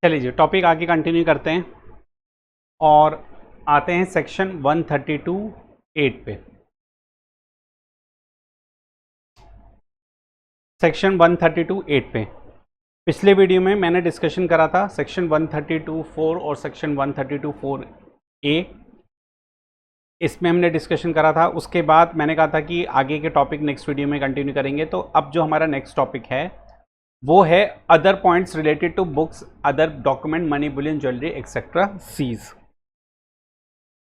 चलिए जी, टॉपिक आगे कंटिन्यू करते हैं और आते हैं सेक्शन 132(8) पे। सेक्शन 132(8) पे पिछले वीडियो में मैंने डिस्कशन करा था सेक्शन 132(4) और सेक्शन 132(4)(a। इसमें हमने डिस्कशन करा था। उसके बाद मैंने कहा था कि आगे के टॉपिक नेक्स्ट वीडियो में कंटिन्यू करेंगे। तो अब जो हमारा नेक्स्ट टॉपिक है वो है other points related to books, other document, money, bullion, jewellery etcetera seize.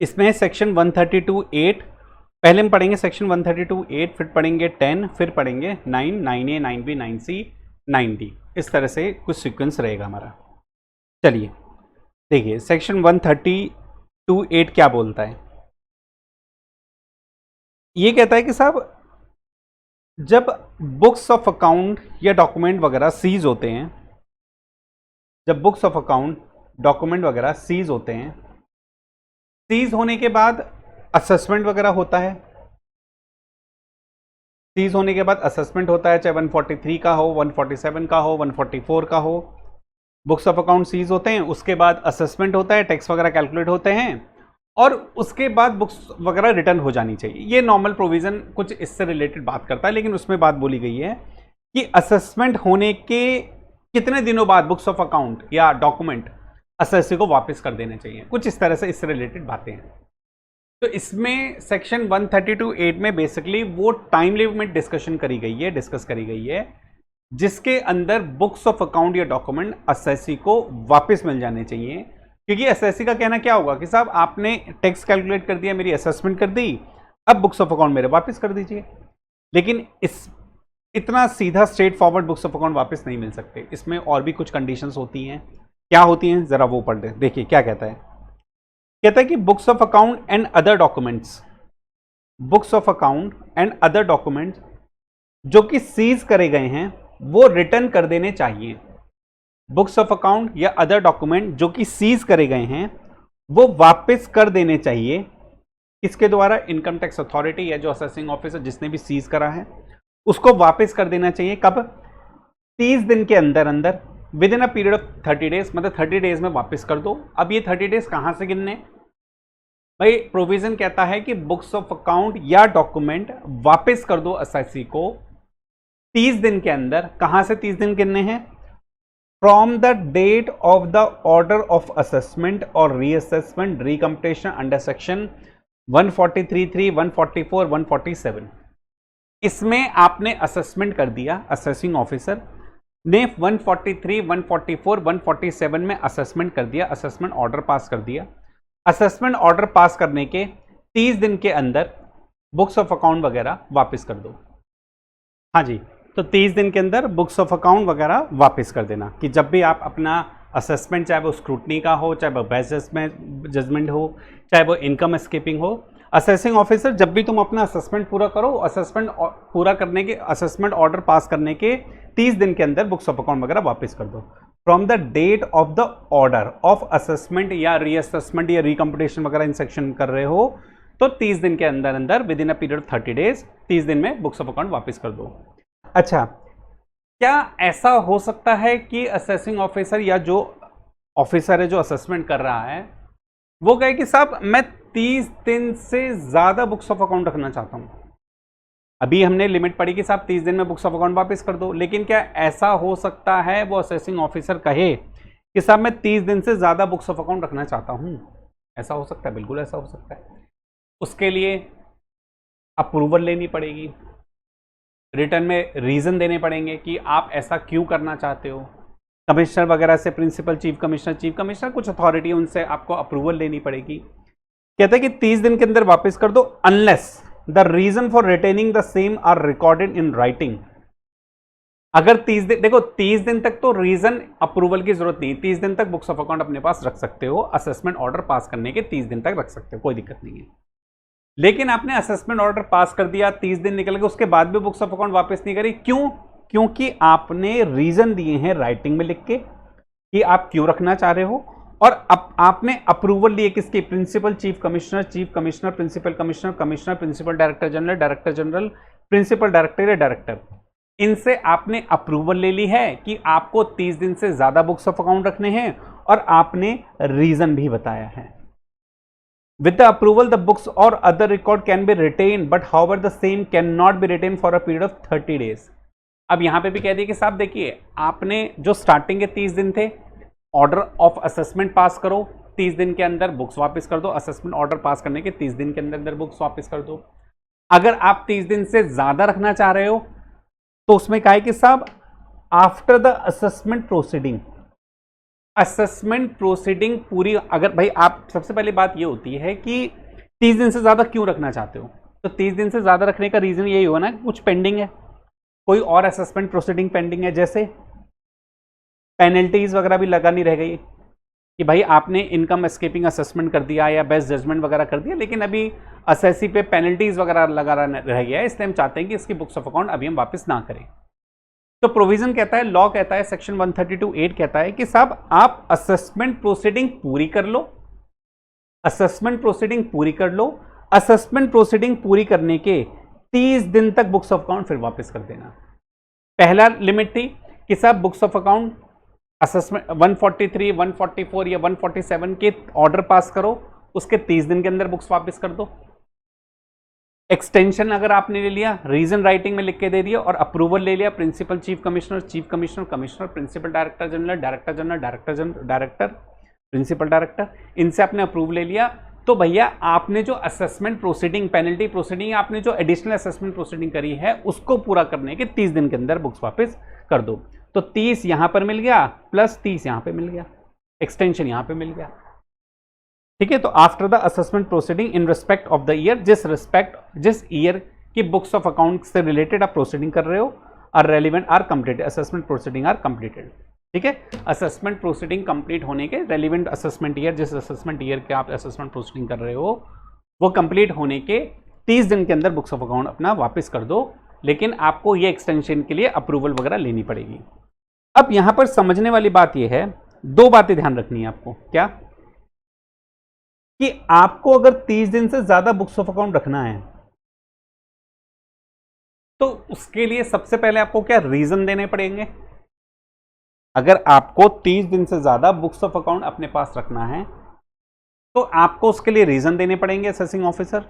इसमें सेक्शन 132(8) पहले हम पढ़ेंगे सेक्शन 132(8), फिर पढ़ेंगे 10, फिर पढ़ेंगे 9, 9A, 9B, 9C, 9D। इस तरह से कुछ सीक्वेंस रहेगा हमारा। चलिए देखिए सेक्शन 132(8) क्या बोलता है। ये कहता है कि साहब जब बुक्स ऑफ अकाउंट या डॉक्यूमेंट वगैरह सीज होते हैं, जब बुक्स ऑफ अकाउंट, डॉक्यूमेंट वगैरह सीज होते हैं, सीज होने के बाद असेसमेंट वगैरह होता है। सीज होने के बाद असेसमेंट होता है, चाहे 143 का हो, 147 का हो, 144 का हो। बुक्स ऑफ अकाउंट सीज होते हैं, उसके बाद असेसमेंट होता है, टैक्स वगैरह कैलकुलेट होते हैं और उसके बाद बुक्स वगैरह रिटर्न हो जानी चाहिए। ये नॉर्मल प्रोविजन कुछ इससे रिलेटेड बात करता है, लेकिन उसमें बात बोली गई है कि असेसमेंट होने के कितने दिनों बाद बुक्स ऑफ अकाउंट या डॉक्यूमेंट असेसी को वापस कर देने चाहिए। कुछ इस तरह से इससे रिलेटेड बातें हैं। तो इसमें सेक्शन 132(8) में बेसिकली वो टाइम लिमिट डिस्कस करी गई है जिसके अंदर बुक्स ऑफ अकाउंट या डॉक्यूमेंट असेसी को वापस मिल जाने चाहिए। क्योंकि असेसी का कहना क्या होगा कि साहब आपने टैक्स कैलकुलेट कर दिया, मेरी असेसमेंट कर दी, अब बुक्स ऑफ अकाउंट मेरे वापस कर दीजिए। लेकिन इतना सीधा straight forward books of account वापस नहीं मिल सकते। इसमें और भी कुछ कंडीशंस होती हैं। क्या होती हैं जरा वो पढ़ दे। देखिए क्या कहता है। कहता है कि books of account and other documents, books of account and other documents जो कि सीज करे गए हैं वो रिटर्न कर देने चाहिए। बुक्स ऑफ अकाउंट या अदर डॉक्यूमेंट जो कि सीज करे गए हैं वो वापस कर देने चाहिए। इसके द्वारा इनकम टैक्स अथॉरिटी या जो असेसिंग ऑफिसर जिसने भी सीज करा है उसको वापस कर देना चाहिए। कब? 30 दिन के अंदर अंदर, within a period of 30 days, मतलब 30 डेज में वापस कर दो। अब ये 30 डेज कहां से गिनने भाई? प्रोविजन कहता है कि बुक्स ऑफ अकाउंट या डॉक्यूमेंट वापस कर दो असेसी को 30 दिन के अंदर। कहां से 30 दिन गिनने हैं? From the date of the order of assessment और रीअसेसमेंट रिकम्पिटेशन अंडर सेक्शन 143(3), 144, 147। इसमें आपने असेसमेंट कर दिया, असेसिंग ऑफिसर ने 143, 144, 147 में असेसमेंट कर दिया, असेसमेंट ऑर्डर पास कर दिया। असेसमेंट ऑर्डर पास करने के 30 दिन के अंदर बुक्स ऑफ अकाउंट वगैरह वापस कर दो। हाँ जी, तो 30 दिन के अंदर बुक्स ऑफ अकाउंट वगैरह वापस कर देना। कि जब भी आप अपना असेसमेंट, चाहे वो स्क्रूटनी का हो, चाहे वो बेस्ट जजमेंट हो, चाहे वो इनकम एस्केपिंग हो, असेसिंग ऑफिसर जब भी तुम अपना असेसमेंट पूरा करो, असेसमेंट पूरा करने के, असेसमेंट ऑर्डर पास करने के 30 दिन के अंदर बुक्स ऑफ अकाउंट वगैरह वापस कर दो। From the date of the order of assessment या रीअसेसमेंट या रिकम्पिटेशन वगैरह इन सेक्शन कर रहे हो तो 30 दिन के अंदर अंदर within a period of 30 days, 30 दिन में बुक्स ऑफ अकाउंट वापस कर दो। अच्छा, क्या ऐसा हो सकता है कि असेसिंग ऑफिसर या जो ऑफिसर है जो असेसमेंट कर रहा है वो कहे कि साहब मैं 30 दिन से ज्यादा बुक्स ऑफ अकाउंट रखना चाहता हूं? अभी हमने लिमिट पढ़ी कि साहब 30 दिन में बुक्स ऑफ अकाउंट वापस कर दो, लेकिन क्या ऐसा हो सकता है वो असेसिंग ऑफिसर कहे कि साहब मैं 30 दिन से ज्यादा बुक्स ऑफ अकाउंट रखना चाहता हूं? ऐसा हो सकता है, बिल्कुल ऐसा हो सकता है। उसके लिए अप्रूवल लेनी पड़ेगी, रिटर्न में रीजन देने पड़ेंगे कि आप ऐसा क्यों करना चाहते हो। कमिश्नर वगैरह से, प्रिंसिपल, चीफ कमिश्नर कुछ अथॉरिटी, उनसे आपको अप्रूवल लेनी पड़ेगी। कहते हैं कि 30 दिन के अंदर वापस कर दो unless the reason for retaining the same are recorded in writing. अगर 30 दिन, देखो 30 दिन तक तो रीजन अप्रूवल की जरूरत नहीं, 30 दिन तक बुक्स ऑफ अकाउंट अपने पास रख सकते हो, असेसमेंट ऑर्डर पास करने के 30 दिन तक रख सकते हो, कोई दिक्कत नहीं है। लेकिन आपने असेसमेंट ऑर्डर पास कर दिया, 30 दिन निकल गए, उसके बाद भी बुक्स ऑफ अकाउंट वापस नहीं करी, क्यों? क्योंकि आपने रीजन दिए हैं राइटिंग में लिख के कि आप क्यों रखना चाह रहे हो, और अब आपने अप्रूवल लिए किसकी? Principal, chief commissioner, principal commissioner, principal director general, principal director या डायरेक्टर। इनसे आपने अप्रूवल ले ली है कि आपको 30 दिन से ज्यादा बुक्स ऑफ अकाउंट रखने हैं और आपने रीजन भी बताया है। With the approval, the books or other record can be retained, but however the same cannot be retained for a period of 30 days. अब यहां पे भी कह दिया कि साहब देखिए, आपने जो स्टार्टिंग के 30 दिन थे, ऑर्डर ऑफ असेसमेंट पास करो, 30 दिन के अंदर बुक्स वापस कर दो, असेसमेंट ऑर्डर पास करने के 30 दिन के अंदर बुक्स वापस कर दो। अगर आप 30 दिन से ज्यादा रखना चाह रहे हो तो उसमें कहा है कि साहब after the assessment proceeding, assessment proceeding पूरी, अगर भाई आप, सबसे पहली बात ये होती है कि 30 दिन से ज्यादा क्यों रखना चाहते हो, तो 30 दिन से ज्यादा रखने का रीजन यही हुआ ना कि कुछ पेंडिंग है, कोई और असेसमेंट प्रोसीडिंग पेंडिंग है, जैसे पेनल्टीज वगैरह भी लगा नहीं रह गई कि भाई आपने इनकम एस्केपिंग असेसमेंट कर दिया या बेस्ट जजमेंट वगैरह कर दिया, लेकिन अभी असेसी पे पेनल्टीज वगैरह लगा रह गया है, इसलिए हम चाहते हैं कि इसकी बुक्स ऑफ अकाउंट अभी हम वापस ना करें। तो प्रोविजन कहता है, लॉ कहता है, सेक्शन 132(8) कहता है कि साहब आप असेसमेंट प्रोसीडिंग पूरी कर लो, असेसमेंट प्रोसीडिंग पूरी कर लो, असेसमेंट प्रोसीडिंग पूरी करने के 30 दिन तक बुक्स ऑफ अकाउंट फिर वापस कर देना। पहला लिमिट थी कि साहब बुक्स ऑफ अकाउंट असेसमेंट 143, 144 या 147 के ऑर्डर पास करो, उसके 30 दिन के अंदर बुक्स वापस कर दो। एक्सटेंशन अगर आपने ले लिया, रीजन राइटिंग में लिख के दे दिया और अप्रूवल ले लिया, principal chief commissioner, chief commissioner, commissioner, principal director general, director general, director general, director, principal director, इनसे आपने अप्रूव ले लिया, तो भैया आपने जो असेसमेंट प्रोसीडिंग, पेनल्टी प्रोसीडिंग, आपने जो एडिशनल असेसमेंट प्रोसीडिंग करी है उसको पूरा करने के 30 दिन के अंदर बुक्स वापस कर दो। तो 30 यहां पर मिल गया प्लस 30 यहां पे मिल गया, एक्सटेंशन यहां पे मिल गया, ठीक है। तो after the assessment proceeding in respect of the year, जिस ईयर की बुक्स ऑफ अकाउंट से रिलेटेड आप प्रोसीडिंग कर रहे हो, are relevant are completed, assessment proceeding are completed, ठीक है। असेसमेंट प्रोसीडिंग कंप्लीट होने के रेलिवेंट असेसमेंट ईयर, जिस असेसमेंट ईयर के आप असेसमेंट प्रोसीडिंग कर रहे हो वो कंप्लीट होने के 30 दिन के अंदर बुक्स ऑफ अकाउंट अपना वापस कर दो, लेकिन आपको ये एक्सटेंशन के लिए अप्रूवल वगैरह लेनी पड़ेगी। अब यहां पर समझने वाली बात यह है, दो बातें ध्यान रखनी है आपको, क्या कि आपको अगर 30 दिन से ज्यादा बुक्स ऑफ अकाउंट रखना है तो उसके लिए सबसे पहले आपको क्या रीजन देने पड़ेंगे। अगर आपको 30 दिन से ज्यादा बुक्स ऑफ अकाउंट अपने पास रखना है तो आपको उसके लिए रीजन देने पड़ेंगे असेसिंग ऑफिसर,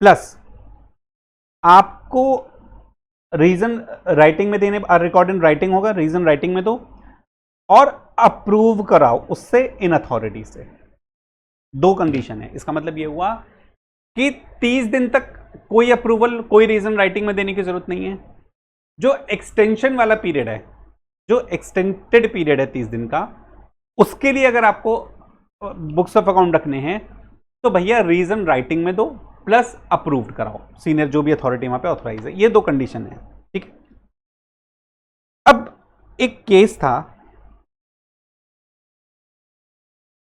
प्लस आपको रीजन राइटिंग में देने, रिकॉर्ड इन राइटिंग होगा, रीजन राइटिंग में दो और अप्रूव कराओ उससे इन अथॉरिटी से। दो कंडीशन है, इसका मतलब यह हुआ कि 30 दिन तक कोई अप्रूवल, कोई रीजन राइटिंग में देने की जरूरत नहीं है। जो एक्सटेंशन वाला पीरियड है, जो एक्सटेंडेड पीरियड है 30 दिन का, उसके लिए अगर आपको बुक्स ऑफ अकाउंट रखने हैं तो भैया रीजन राइटिंग में दो प्लस अप्रूव्ड कराओ, सीनियर जो भी अथॉरिटी वहां पे ऑथराइज है। ये दो कंडीशन है, ठीक है। अब एक केस था,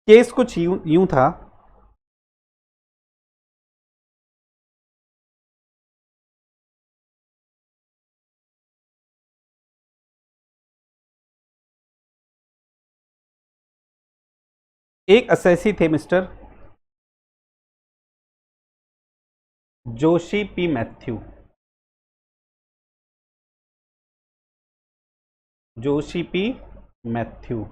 केस कुछ यूं था, एक असेसी थे mister Joshi P Matthew, Joshi P Matthew,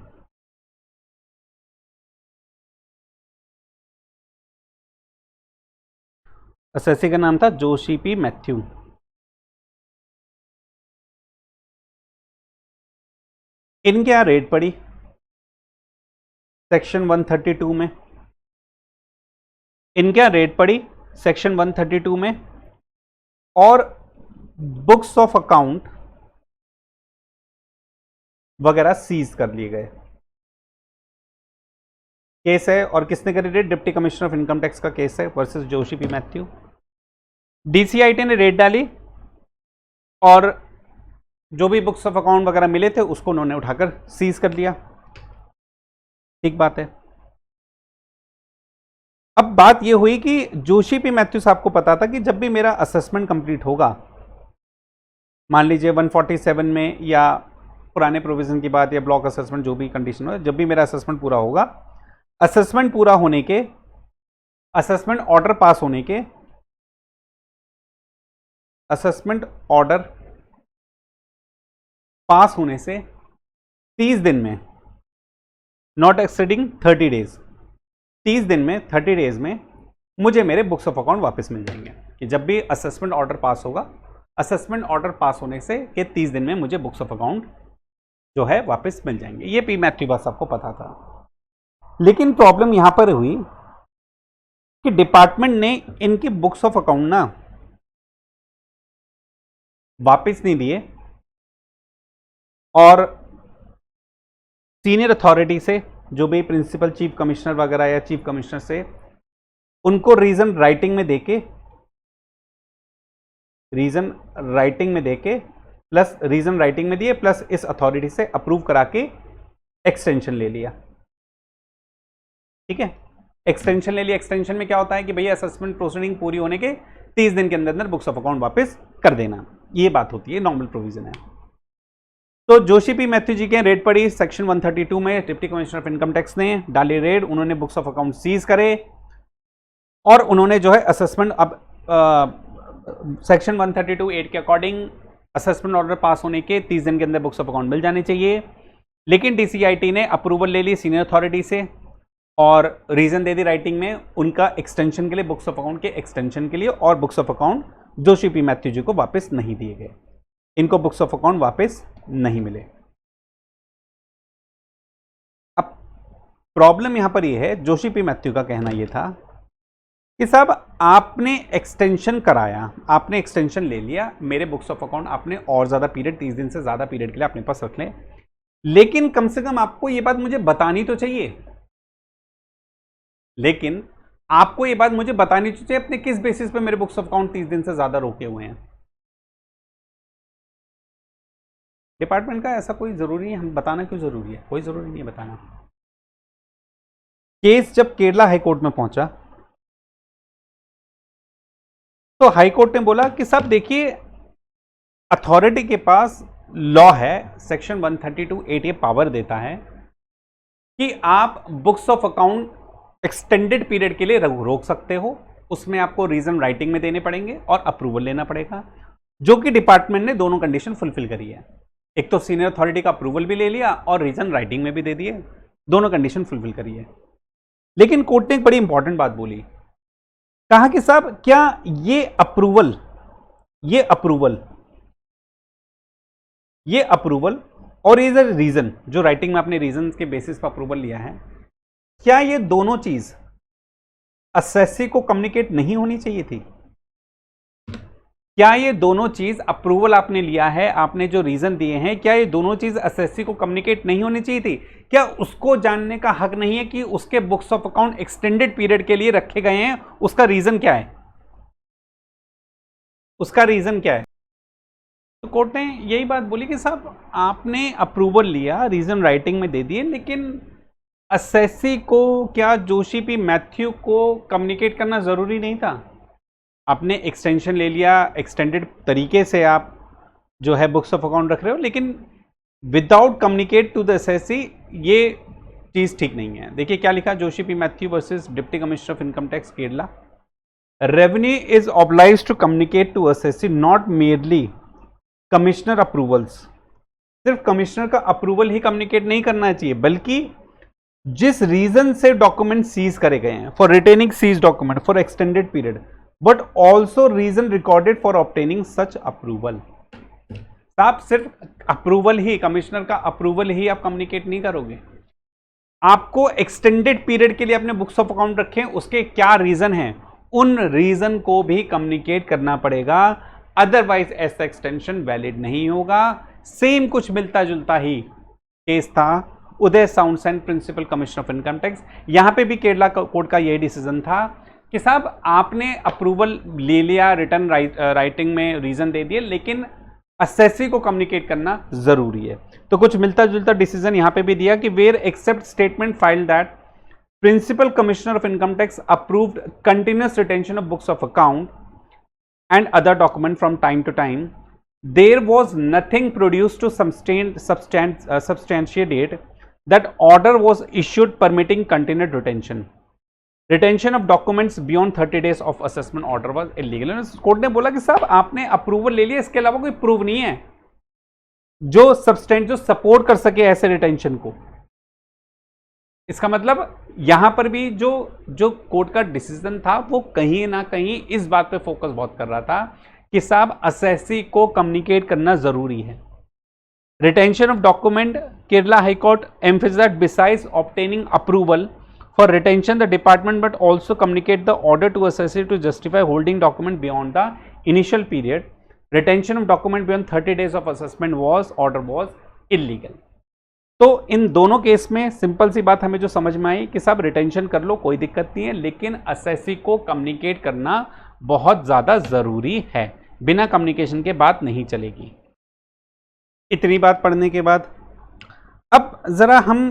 assessee का नाम था जोशी पी मैथ्यू। इनके यहां रेड पड़ी सेक्शन 132 में, इनके यहां रेड पड़ी सेक्शन 132 में और बुक्स ऑफ अकाउंट वगैरह सीज कर लिए गए। केस है और किसने करी red, deputy commissioner of income tax का केस है वर्सेस जोशी पी मैथ्यू। डीसीआईटी ने रेड डाली और जो भी बुक्स ऑफ अकाउंट वगैरह मिले थे उसको उन्होंने उठाकर सीज कर लिया, ठीक बात है। अब बात यह हुई कि जोशी पी मैथ्यू साहब को पता था कि जब भी मेरा असेसमेंट कंप्लीट होगा, मान लीजिए 147 में या पुराने प्रोविजन की बात या ब्लॉक असेसमेंट जो भी कंडीशन हो, जब भी मेरा असेसमेंट पूरा होगा, असेसमेंट पूरा होने के, असेसमेंट ऑर्डर पास होने के, असेसमेंट ऑर्डर पास होने से 30 दिन में, नॉट एक्सीडिंग 30 डेज, 30 दिन में, 30 डेज में मुझे मेरे बुक्स ऑफ अकाउंट वापस मिल जाएंगे। कि जब भी असेसमेंट ऑर्डर पास होगा, असेसमेंट ऑर्डर पास होने से ये 30 दिन में मुझे बुक्स ऑफ अकाउंट जो है वापस मिल जाएंगे। ये पी मैथ्यू बस आपको पता था। लेकिन प्रॉब्लम यहां पर हुई कि डिपार्टमेंट ने इनकी बुक्स ऑफ अकाउंट ना वापस नहीं दिए और सीनियर अथॉरिटी से, जो भी प्रिंसिपल चीफ कमिश्नर वगैरह या चीफ कमिश्नर से, उनको रीजन राइटिंग में देके, रीजन राइटिंग में देके प्लस रीजन राइटिंग में दिए प्लस इस अथॉरिटी से अप्रूव करा के एक्सटेंशन ले लिया। ठीक है, एक्सटेंशन ले लिया। एक्सटेंशन में क्या होता है कि भैया असेसमेंट प्रोसीडिंग पूरी होने के 30 दिन के अंदर अंदर बुक्स ऑफ अकाउंट वापस कर देना, ये बात होती है, नॉर्मल प्रोविजन है। तो जोशी पी मैथ्यू जी के रेड पड़ी सेक्शन 132 में, deputy commissioner of income tax ने डाली रेड, उन्होंने बुक्स ऑफ अकाउंट सीज करे और उन्होंने जो है असेसमेंट, अब सेक्शन 132(8) के अकॉर्डिंग असेसमेंट ऑर्डर पास होने के 30 दिन के अंदर बुक्स ऑफ अकाउंट मिल जाने चाहिए। लेकिन डीसीआईटी ने अप्रूवल ले ली सीनियर अथॉरिटी से और रीजन दे दी राइटिंग में उनका एक्सटेंशन के लिए, बुक्स ऑफ अकाउंट के एक्सटेंशन के लिए, और books of account Joshi P Mathew ji को वापस नहीं दिए गए, इनको बुक्स ऑफ अकाउंट वापस नहीं मिले। अब प्रॉब्लम यहां पर यह है, जोशी पी मैथ्यू का कहना यह था कि साहब आपने एक्सटेंशन कराया, आपने एक्सटेंशन ले लिया, मेरे बुक्स ऑफ अकाउंट आपने और ज्यादा पीरियड, 30 दिन से ज्यादा पीरियड के लिए अपने पास रख लें, लेकिन कम से कम आपको यह बात मुझे बतानी तो चाहिए, लेकिन आपको यह बात मुझे बतानी तो चाहिए अपने किस बेसिस पे मेरे बुक्स ऑफ अकाउंट 30 दिन से ज्यादा रोके हुए हैं। डिपार्टमेंट का ऐसा कोई जरूरी है, हम बताना क्यों जरूरी है, कोई जरूरी नहीं है बताना। केस जब केरला हाईकोर्ट में पहुंचा तो हाईकोर्ट ने बोला कि साहब देखिए, अथॉरिटी के पास लॉ है, सेक्शन 132(8) ये पावर देता है कि आप books of account extended period के लिए रोक सकते हो, उसमें आपको रीजन राइटिंग में देने पड़ेंगे और अप्रूवल लेना पड़ेगा, जो कि डिपार्टमेंट ने दोनों कंडीशन फुलफिल करी है। एक तो सीनियर अथॉरिटी का अप्रूवल भी ले लिया और रीजन राइटिंग में भी दे दिए, दोनों कंडीशन फुलफिल करी है। लेकिन कोर्ट ने एक बड़ी इंपॉर्टेंट बात बोली, कहा कि साहब क्या ये अप्रूवल और ये रीजन जो राइटिंग में आपने रीजन के बेसिस पर अप्रूवल लिया है, क्या ये दोनों चीज असेसी को कम्युनिकेट नहीं होनी चाहिए थी? क्या ये दोनों चीज, अप्रूवल आपने लिया है, आपने जो रीजन दिए हैं, क्या ये दोनों चीज असेसी को कम्युनिकेट नहीं होनी चाहिए थी? क्या उसको जानने का हक नहीं है कि उसके books of account extended period के लिए रखे गए हैं, उसका रीजन क्या है, उसका रीजन क्या है? तो कोर्ट ने यही बात बोली कि साहब आपने अप्रूवल लिया, रीजन राइटिंग में दे दिए, लेकिन असेसी को, क्या जोशी पी मैथ्यू को कम्युनिकेट करना जरूरी नहीं था? आपने एक्सटेंशन ले लिया, एक्सटेंडेड तरीके से आप जो है बुक्स ऑफ अकाउंट रख रहे हो, लेकिन without communicate to the assessee, ये चीज ठीक नहीं है। देखिए क्या लिखा, Joshi P Mathew versus deputy commissioner of income tax Kerala, revenue is obliged to communicate to assessee not merely commissioner approvals. सिर्फ कमिश्नर का अप्रूवल ही कम्युनिकेट नहीं करना चाहिए, बल्कि जिस रीजन से डॉक्यूमेंट सीज करे गए हैं, for retaining seize document for extended period, but also reason recorded for obtaining such approval. आप सिर्फ अप्रूवल ही, कमिश्नर का अप्रूवल ही आप कम्युनिकेट नहीं करोगे, आपको एक्सटेंडेड पीरियड के लिए अपने बुक्स ऑफ अकाउंट रखें, उसके क्या रीजन हैं, उन रीजन को भी कम्युनिकेट करना पड़ेगा, अदरवाइज ऐसा एक्सटेंशन वैलिड नहीं होगा। सेम कुछ मिलता जुलता ही केस था Uday sounds and principal commissioner of income tax. यहां पे भी केरला कोर्ट का यही डिसीजन था कि साहब आपने अप्रूवल ले लिया, रिटर्न राइटिंग में रीजन दे दिए, लेकिन असेसी को कम्युनिकेट करना जरूरी है। तो कुछ मिलता जुलता डिसीजन यहां पे भी दिया कि where except statement file that principal commissioner of income tax approved continuous retention of books of account and other document from time to time, there was nothing produced to substantiate that order was issued permitting continued retention. Retention of documents beyond 30 days of assessment order was illegal. Court ने बोला कि साहब आपने approval ले लिया, इसके अलावा कोई प्रूव नहीं है, जो सब्सटेंस जो सपोर्ट कर सके ऐसे रिटेंशन को। इसका मतलब यहां पर भी जो जो कोर्ट का डिसीजन था वो कहीं ना कहीं इस बात पे फोकस बहुत कर रहा था कि साहब असेसी को कम्युनिकेट करना जरूरी है। Retention of document, Kerala high court emphasised that besides obtaining approval for retention the department but also communicate the order to assessor to justify holding document beyond the initial period. Retention of document beyond 30 days of assessment was order was illegal. तो इन दोनों case में simple सी बात हमें जो समझ में आई कि साहब रिटेंशन कर लो कोई दिक्कत नहीं है, लेकिन असेसी को कम्युनिकेट करना बहुत ज्यादा जरूरी है, बिना कम्युनिकेशन के बात नहीं चलेगी। इतनी बात पढ़ने के बाद अब जरा हम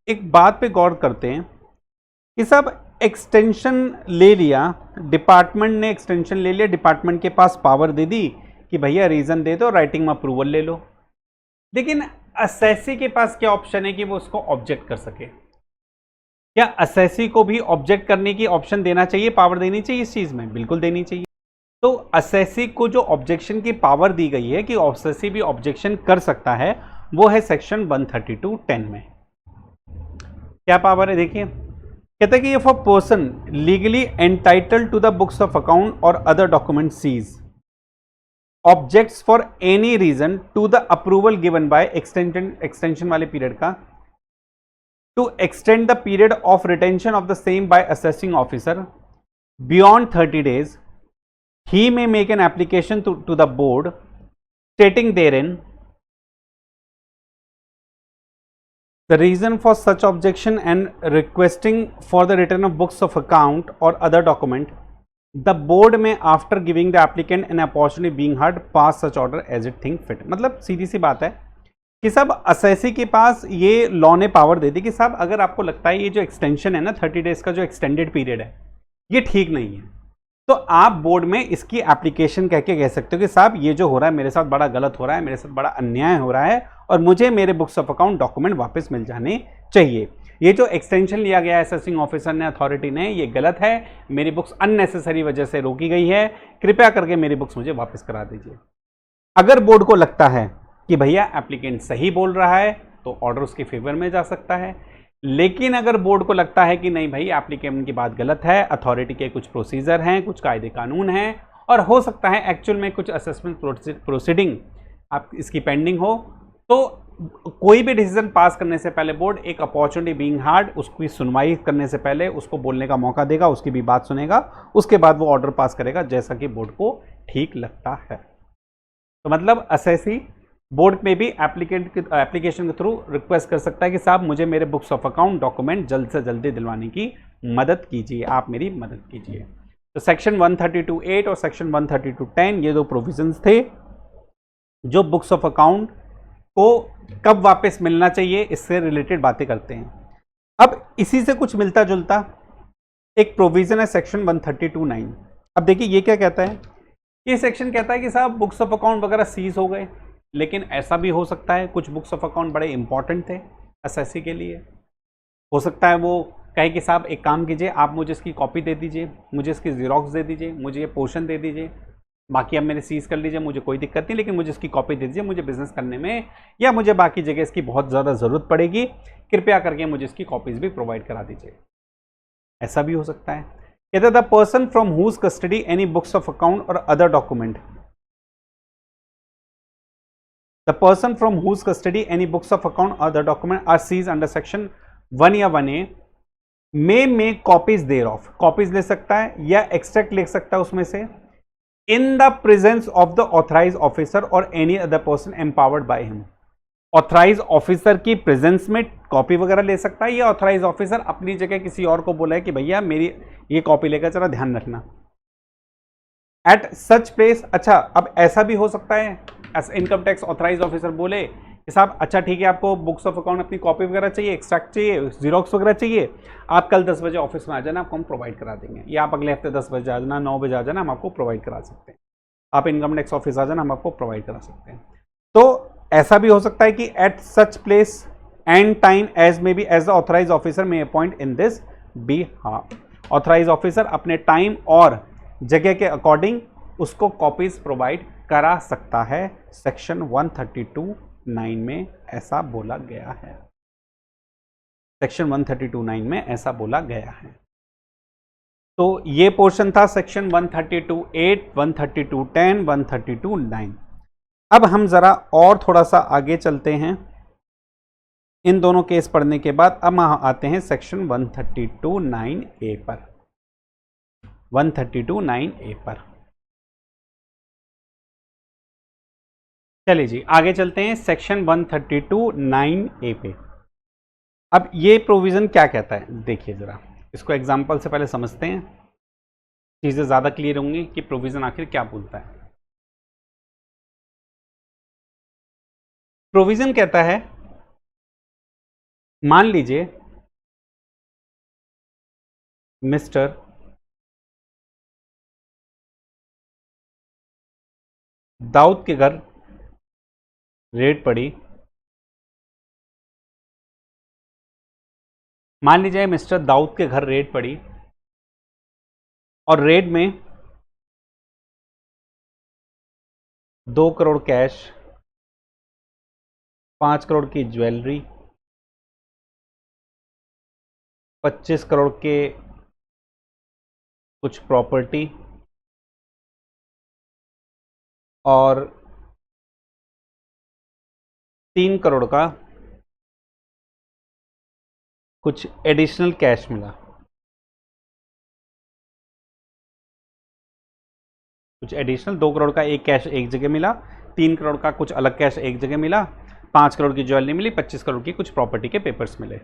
एक बात पे गौर करते हैं कि साहब एक्सटेंशन ले लिया, डिपार्टमेंट ने एक्सटेंशन ले लिया, डिपार्टमेंट के पास पावर दे दी कि भैया रीजन दे दो, राइटिंग में अप्रूवल ले लो, लेकिन असेसी के पास क्या ऑप्शन है कि वो उसको ऑब्जेक्ट कर सके? क्या असेसी को भी ऑब्जेक्ट करने की ऑप्शन देना चाहिए, पावर देनी चाहिए इस चीज में? बिल्कुल देनी चाहिए। तो असेसी को जो ऑब्जेक्शन की पावर दी गई है कि असेसी भी ऑब्जेक्शन कर सकता है, वो है सेक्शन 132(10) में। क्या पावर है देखिए, कहते हैं कि if a person legally entitled to the books of account और other document seize objects for any reason to the approval given by extension वाले पीरियड का, to extend the period of retention of the same by assessing officer beyond 30 days, he may make an application to the board stating therein the reason for such objection and requesting for the return of books of account or other document. The board may, after giving the applicant an opportunity being heard, pass such order as it think fit. मतलब सीधी सी बात है कि साहब assessee के पास ये law ने power दे दी कि साहब अगर आपको लगता है ये जो एक्सटेंशन है ना 30 days का जो एक्सटेंडेड पीरियड है ये ठीक नहीं है, तो आप बोर्ड में इसकी एप्लीकेशन कह के कह सकते हो कि साहब ये जो हो रहा है मेरे साथ बड़ा गलत हो रहा है, मेरे साथ बड़ा अन्याय हो रहा है और मुझे मेरे बुक्स ऑफ अकाउंट डॉक्यूमेंट वापस मिल जाने चाहिए। ये जो एक्सटेंशन लिया गया है असेसिंग ऑफिसर ने, अथॉरिटी ने, ये गलत है, मेरी बुक्स अननेसेसरी वजह से रोकी गई है, कृपया करके मेरी बुक्स मुझे वापस करा दीजिए। अगर बोर्ड को लगता है कि भैया एप्लीकेंट सही बोल रहा है तो ऑर्डर उसके फेवर में जा सकता है, लेकिन अगर बोर्ड को लगता है कि नहीं भाई एप्लीकेंट की बात गलत है, अथॉरिटी के कुछ प्रोसीजर हैं, कुछ कायदे कानून हैं और हो सकता है एक्चुअल में कुछ असेसमेंट प्रोसीडिंग आप इसकी पेंडिंग हो, तो कोई भी डिसीजन पास करने से पहले बोर्ड एक अपॉर्चुनिटी बीइंग हार्ड, उसकी सुनवाई करने से पहले उसको बोलने का मौका देगा, उसकी भी बात सुनेगा, उसके बाद वो ऑर्डर पास करेगा जैसा कि बोर्ड को ठीक लगता है। तो मतलब असेसी बोर्ड में भी एप्लीकेशन के थ्रू रिक्वेस्ट कर सकता है कि साहब मुझे मेरे बुक्स ऑफ अकाउंट डॉक्यूमेंट जल्द से जल्दी दिलवाने की मदद कीजिए, आप मेरी मदद कीजिए। तो सेक्शन 132(8) और सेक्शन 132(10) ये दो प्रोविजंस थे जो बुक्स ऑफ अकाउंट को कब वापस मिलना चाहिए इससे रिलेटेड बातें करते हैं। अब इसी से कुछ मिलता जुलता एक प्रोविजन है सेक्शन 132(9). अब देखिए ये क्या कहता है, ये सेक्शन कहता है कि साहब बुक्स ऑफ अकाउंट वगैरह सीज हो गए, लेकिन ऐसा भी हो सकता है कुछ बुक्स ऑफ अकाउंट बड़े इंपॉर्टेंट थे असेसी के लिए, हो सकता है वो कहे कि साहब एक काम कीजिए, आप मुझे इसकी कॉपी दे दीजिए, मुझे इसकी जीरोक्स दे दीजिए, मुझे ये पोर्शन दे दीजिए, बाकी अब मेरे सीज कर लीजिए, मुझे कोई दिक्कत नहीं, लेकिन मुझे इसकी कॉपी दे दीजिए, मुझे बिजनेस करने में या मुझे बाकी जगह इसकी बहुत ज़्यादा ज़रूरत पड़ेगी, कृपया करके मुझे इसकी कॉपीज़ भी प्रोवाइड करा दीजिए। ऐसा भी हो सकता है। कहते the person from whose custody any books of account और other document, the person from whose custody any books of account or other document are seized under section 1 या 1A may make copies thereof, copies ले सकता है या extract लिख सकता है उसमें से, in the presence of the authorized officer or any other person empowered by him। Authorise officer की प्रेजेंस में कॉपी वगैरह ले सकता है, या ऑथराइज ऑफिसर अपनी जगह किसी और को बोला है कि भैया मेरी ये कॉपी लेकर जरा ध्यान रखना एट सच प्लेस। अच्छा, अब ऐसा भी हो सकता है इनकम टैक्स ऑथराइज ऑफिसर बोले कि साहब अच्छा ठीक है, आपको बुक्स ऑफ अकाउंट अपनी कॉपी वगैरह चाहिए, एक्सट्रैक्ट चाहिए, जीरोक्स वगैरह चाहिए, आप कल 10 बजे ऑफिस में आ जाना, आपको हम प्रोवाइड करा देंगे, या आप अगले हफ्ते 10 बजे आ जाना, 9 बजे आ जाना, हम आपको प्रोवाइड करा सकते हैं, आप इनकम टैक्स ऑफिस आ जाना, हम आपको प्रोवाइड करा सकते हैं। तो ऐसा भी हो सकता है कि at such place and time as may be as the authorise officer may appoint in this behalf, authorise officer अपने टाइम और जगह के अकॉर्डिंग उसको कॉपीज प्रोवाइड करा सकता है, सेक्शन 132 132(9) में ऐसा बोला गया है। सेक्शन 132(9) में ऐसा बोला गया है। तो ये पोर्शन था सेक्शन 132(8), 132(10), 132(9). अब हम जरा और थोड़ा सा आगे चलते हैं इन दोनों केस पढ़ने के बाद। अब हम आते हैं सेक्शन 132(9)(a) पर। 132(9)(a) पर चलिए जी, आगे चलते हैं सेक्शन 132(9)(a) पे। अब ये प्रोविजन क्या कहता है, देखिए जरा इसको एग्जांपल से पहले समझते हैं, चीजें ज्यादा क्लियर होंगी कि प्रोविजन आखिर क्या बोलता है। प्रोविजन कहता है, मान लीजिए मिस्टर दाऊद के घर रेड पड़ी। मान लीजिए मिस्टर दाऊद के घर रेड पड़ी और रेड में 2 करोड़ कैश, 5 करोड़ की ज्वेलरी, 25 करोड़ के कुछ प्रॉपर्टी और 3 करोड़ का कुछ एडिशनल कैश मिला। कुछ एडिशनल 2 करोड़ का एक कैश एक जगह मिला, 3 करोड़ का कुछ अलग कैश एक जगह मिला, 5 करोड़ की ज्वेलरी मिली, 25 करोड़ की कुछ प्रॉपर्टी के पेपर्स मिले।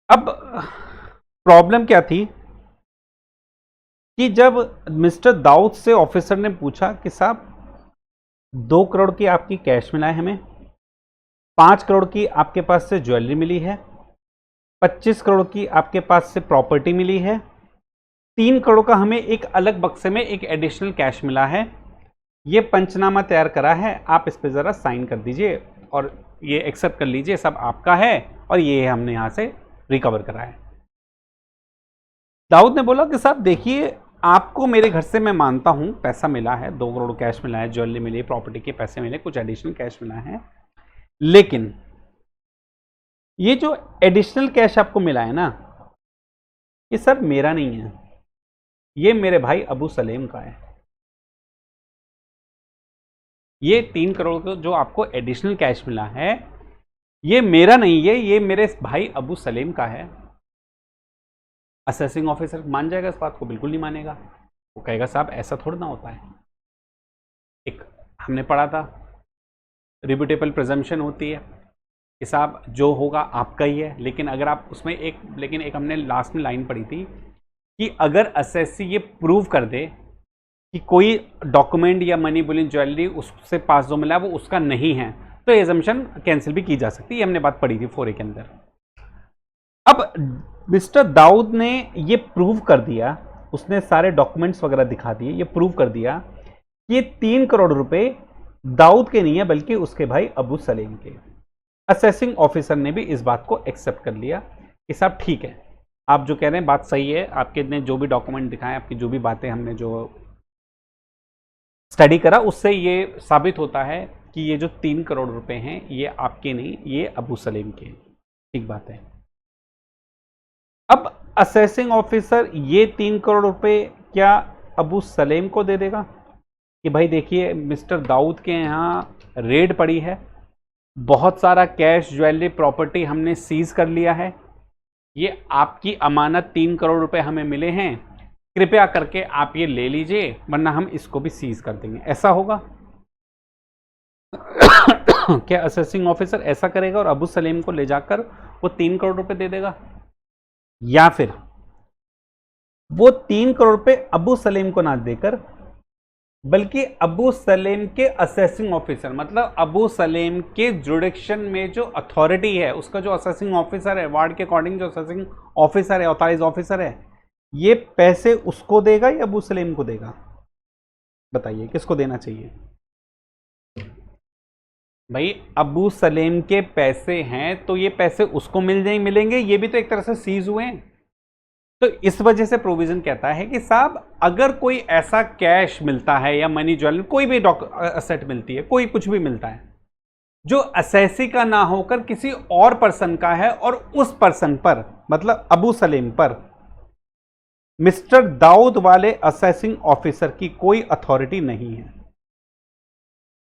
अब प्रॉब्लम क्या थी कि जब मिस्टर दाऊद से ऑफिसर ने पूछा कि साहब 2 करोड़ की आपकी कैश मिला है हमें, 5 करोड़ की आपके पास से ज्वेलरी मिली है, 25 करोड़ की आपके पास से प्रॉपर्टी मिली है, 3 करोड़ का हमें एक अलग बक्से में एक एडिशनल कैश मिला है, ये पंचनामा तैयार करा है, आप इस पे ज़रा साइन कर दीजिए और ये एक्सेप्ट कर लीजिए, सब आपका है और ये हमने यहाँ से रिकवर करा है। दाऊद ने बोला कि साहब देखिए, आपको मेरे घर से मैं मानता हूँ पैसा मिला है, 2 करोड़ कैश मिला है, ज्वेलरी मिली, प्रॉपर्टी के पैसे मिले, कुछ एडिशनल कैश मिला है, लेकिन ये जो एडिशनल कैश आपको मिला है ना, ये सब मेरा नहीं है, ये मेरे भाई अबू सलेम का है। ये 3 करोड़ का जो आपको एडिशनल कैश मिला है, ये मेरा नहीं है, ये मेरे भाई अबू सलेम का है। असेसिंग ऑफिसर मान जाएगा इस बात को? बिल्कुल नहीं मानेगा। वो कहेगा साहब ऐसा थोड़ा ना होता है। एक हमने पढ़ा था, रिब्यूटेबल प्रिजम्पशन होती है कि साहब जो होगा आपका ही है, लेकिन अगर आप उसमें एक हमने लास्ट में लाइन पढ़ी थी कि अगर असेसी ये प्रूव कर दे कि कोई डॉक्यूमेंट या मनी बुलियन ज्वेलरी उससे पास जो मिला है वो उसका नहीं है, तो एजम्पशन कैंसिल भी की जा सकती है। ये हमने बात पढ़ी थी 4A के अंदर। अब मिस्टर दाऊद ने ये प्रूव कर दिया, उसने सारे डॉक्यूमेंट्स वगैरह दिखा दिए, ये प्रूव कर दिया कि ये 3 करोड़ रुपए दाऊद के नहीं है बल्कि उसके भाई अबू सलेम के। असेसिंग ऑफिसर ने भी इस बात को एक्सेप्ट कर लिया कि साहब ठीक है, आप जो कह रहे हैं बात सही है, आपके ने जो भी डॉक्यूमेंट दिखाए, आपकी जो भी बातें हमने जो स्टडी करा, उससे ये साबित होता है कि ये जो 3 करोड़ रुपए हैं ये आपके नहीं, ये अबू सलेम के। ठीक बात है। अब असेसिंग ऑफिसर ये 3 करोड़ रुपए क्या अबू सलेम को दे देगा कि भाई देखिए मिस्टर दाऊद के यहाँ रेड पड़ी है, बहुत सारा कैश, ज्वेलरी, प्रॉपर्टी हमने सीज कर लिया है, ये आपकी अमानत 3 करोड़ रुपए हमें मिले हैं, कृपया करके आप ये ले लीजिए वरना हम इसको भी सीज कर देंगे। ऐसा होगा? क्या असेसिंग ऑफिसर ऐसा करेगा और अबू सलेम को ले जाकर वो 3 करोड़ रुपए दे देगा? या फिर वो 3 करोड़ रुपए अबू सलेम को ना देकर बल्कि अबू सलेम के असेसिंग ऑफिसर, मतलब अबू सलेम के जुडिक्शन में जो अथॉरिटी है, उसका जो असेसिंग ऑफिसर है, वार्ड के अकॉर्डिंग जो असेसिंग ऑफिसर है, ऑथराइज ऑफिसर है, ये पैसे उसको देगा या अबू सलेम को देगा? बताइए किसको देना चाहिए? भाई अबू सलेम के पैसे हैं तो ये पैसे उसको मिलेंगे, ये भी तो एक तरह से सीज हुए हैं, तो इस वजह से प्रोविजन कहता है कि साहब अगर कोई ऐसा कैश मिलता है या मनी ज्वेलरी, कोई भी असेट मिलती है, कोई कुछ भी मिलता है जो असेसी का ना होकर किसी और पर्सन का है, और उस पर्सन पर मतलब अबू सलेम पर मिस्टर दाऊद वाले असेसिंग ऑफिसर की कोई अथॉरिटी नहीं है।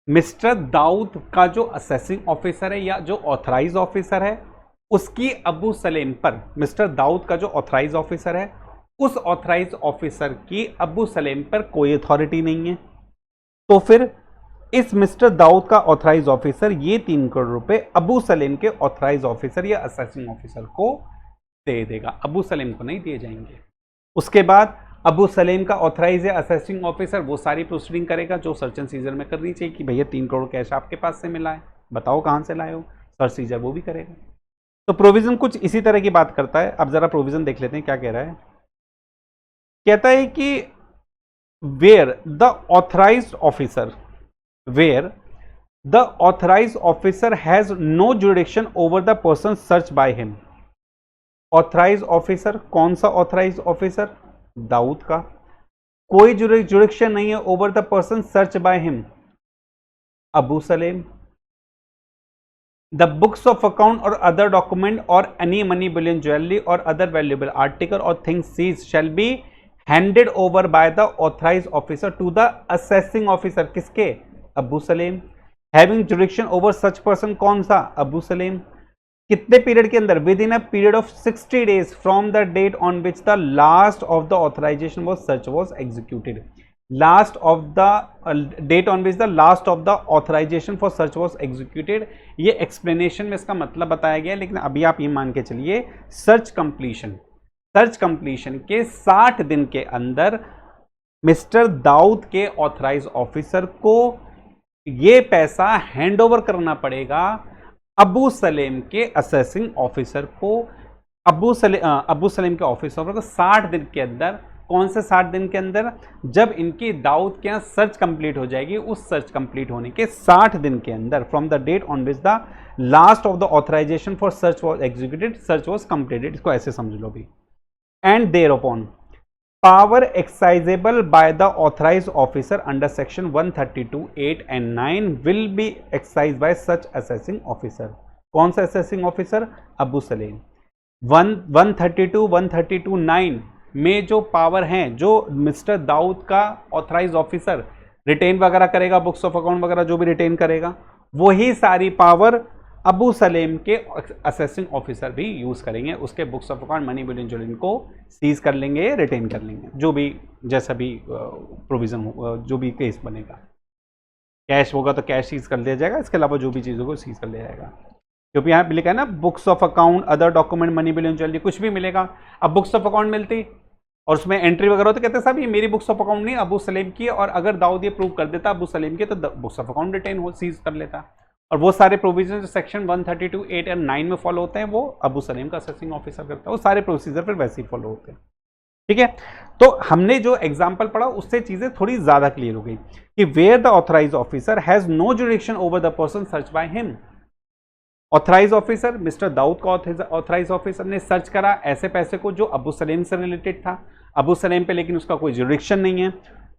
मिस्टर दाऊद का जो असेसिंग ऑफिसर है या जो ऑथराइज ऑफिसर है, उसकी अबू सलेम पर, मिस्टर दाऊद का जो ऑथराइज ऑफिसर है, उस ऑथराइज ऑफिसर की अबू सलेम पर कोई अथॉरिटी नहीं है। तो फिर इस मिस्टर दाऊद का ऑथराइज ऑफिसर ये 3 करोड़ रुपए अबू सलेम के ऑथराइज ऑफिसर या असेसिंग ऑफिसर को दे देगा, अबू सलेम को नहीं दिए जाएंगे। उसके बाद अबू सलेम का ऑथराइज या असेसिंग ऑफिसर वो सारी प्रोसीडिंग करेगा जो सर्च एंड सीजर में करनी चाहिए कि भैया 3 करोड़ कैश आपके पास से मिला है, बताओ कहां से लाए हो, सर्च सीजर वो भी करेगा। तो प्रोविजन कुछ इसी तरह की बात करता है। अब जरा प्रोविजन देख लेते हैं क्या कह रहा है। कहता है कि where the authorised officer has no jurisdiction over the person searched by him। Authorise officer, कौन सा ऑथराइज ऑफिसर? दाऊद का। कोई जुरिडिक्शन नहीं है over the person search by him, Abu Salem. The books of account और अदर डॉक्यूमेंट और एनी मनी बुलियन ज्वेलरी और other valuable article और things seized shall be handed over by the authorise officer to the assessing officer, किसके? Abu Salem. Having jurisdiction over such person, कौन सा? अबू सलेम। कितने period के अंदर? Within a period of 60 days from the date on which the last of the authorisation was search was executed. Last of the date on which the last of the authorisation for search was executed. ये explanation में इसका मतलब बताया गया, लेकिन अभी आप ये मान के चलिए सर्च कंप्लीशन के 60 दिन के अंदर मिस्टर दाऊद के ऑथराइज ऑफिसर को ये पैसा हैंड ओवर करना पड़ेगा अबू सलेम के असेसिंग ऑफिसर को। अबू सलेम के ऑफिसर को 60 दिन के अंदर। कौन से 60 दिन के अंदर? जब इनकी दाऊद के यहाँ सर्च कंप्लीट हो जाएगी, उस सर्च कंप्लीट होने के 60 दिन के अंदर, from the date on which the last of the authorisation for search was executed, search was completed. इसको ऐसे समझ लो भी। And thereupon power exercisable by the authorise officer under section 132(8) and 9 will be exercise by such assessing officer. कौन सा assessing officer? Abu Salem. 132(9) में जो power हैं, जो मिस्टर दाऊद का ऑथराइज ऑफिसर रिटेन वगैरह करेगा, बुक्स ऑफ अकाउंट वगैरह जो भी रिटेन करेगा, वही सारी पावर अबू सलेम के असेसिंग ऑफिसर भी यूज करेंगे। उसके books of account, money bullion jewellery को सीज कर लेंगे, रिटेन कर लेंगे, जो भी जैसा भी प्रोविजन हो, जो भी केस बनेगा। कैश होगा तो कैश सीज कर लिया जाएगा, इसके अलावा जो भी चीज़ों को सीज कर लिया जाएगा। क्योंकि यहाँ पे लिखा है ना books of account, other document, money bullion jewellery, कुछ भी मिलेगा। अब बुक्स ऑफ अकाउंट मिलती और उसमें एंट्री वगैरह होती, कहते साहब ये मेरी बुक्स ऑफ अकाउंट नहीं, अबू सलेम की, और अगर दाऊद ये प्रूव कर देता अबू सलेम की, तो बुक्स ऑफ अकाउंट रिटेन हो, सीज कर लेता। और वो सारे प्रोविजन जो सेक्शन 132(8) और 9 में फॉलो होते हैं, वो अबू सलेम का असेसिंग ऑफिसर करता है। वो सारे प्रोसीजर फिर वैसे ही फॉलो होते हैं। ठीक है, तो हमने जो एग्जांपल पढ़ा उससे चीजें थोड़ी ज्यादा क्लियर हो गई कि where the authorise officer has no jurisdiction over the person search by him. Authorise officer, mister Dawood का ऑथराइज ऑफिसर ने सर्च करा ऐसे पैसे को जो अबू सलेम से रिलेटेड था, अबू सलेम पे लेकिन उसका कोई जुरिडिक्शन नहीं है,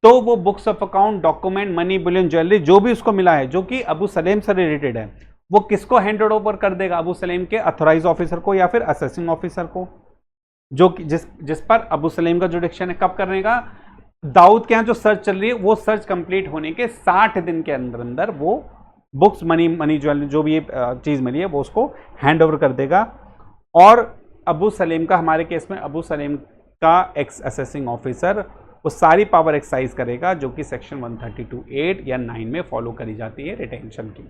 तो वो books of account, document, money bullion jewellery जो भी उसको मिला है जो कि अबू सलेम से रिलेटेड है, वो किसको हैंडेड ओवर कर देगा? अबू सलेम के ऑथराइज ऑफिसर को या फिर असेसिंग ऑफिसर को, जो जिस पर अबू सलेम का जुरिडिक्शन है। कब करने का? दाऊद के यहाँ जो सर्च चल रही है, वो सर्च कंप्लीट होने के 60 दिन के अंदर अंदर वो बुक्स, मनी ज्वेलरी जो भी चीज मिली है वो उसको हैंड ओवर कर देगा। और अबू सलेम का, हमारे केस में अबू सलेम का एक्स असेसिंग ऑफिसर वो सारी पावर एक्सरसाइज करेगा जो कि सेक्शन 132(8) या 9 में फॉलो करी जाती है रिटेंशन की।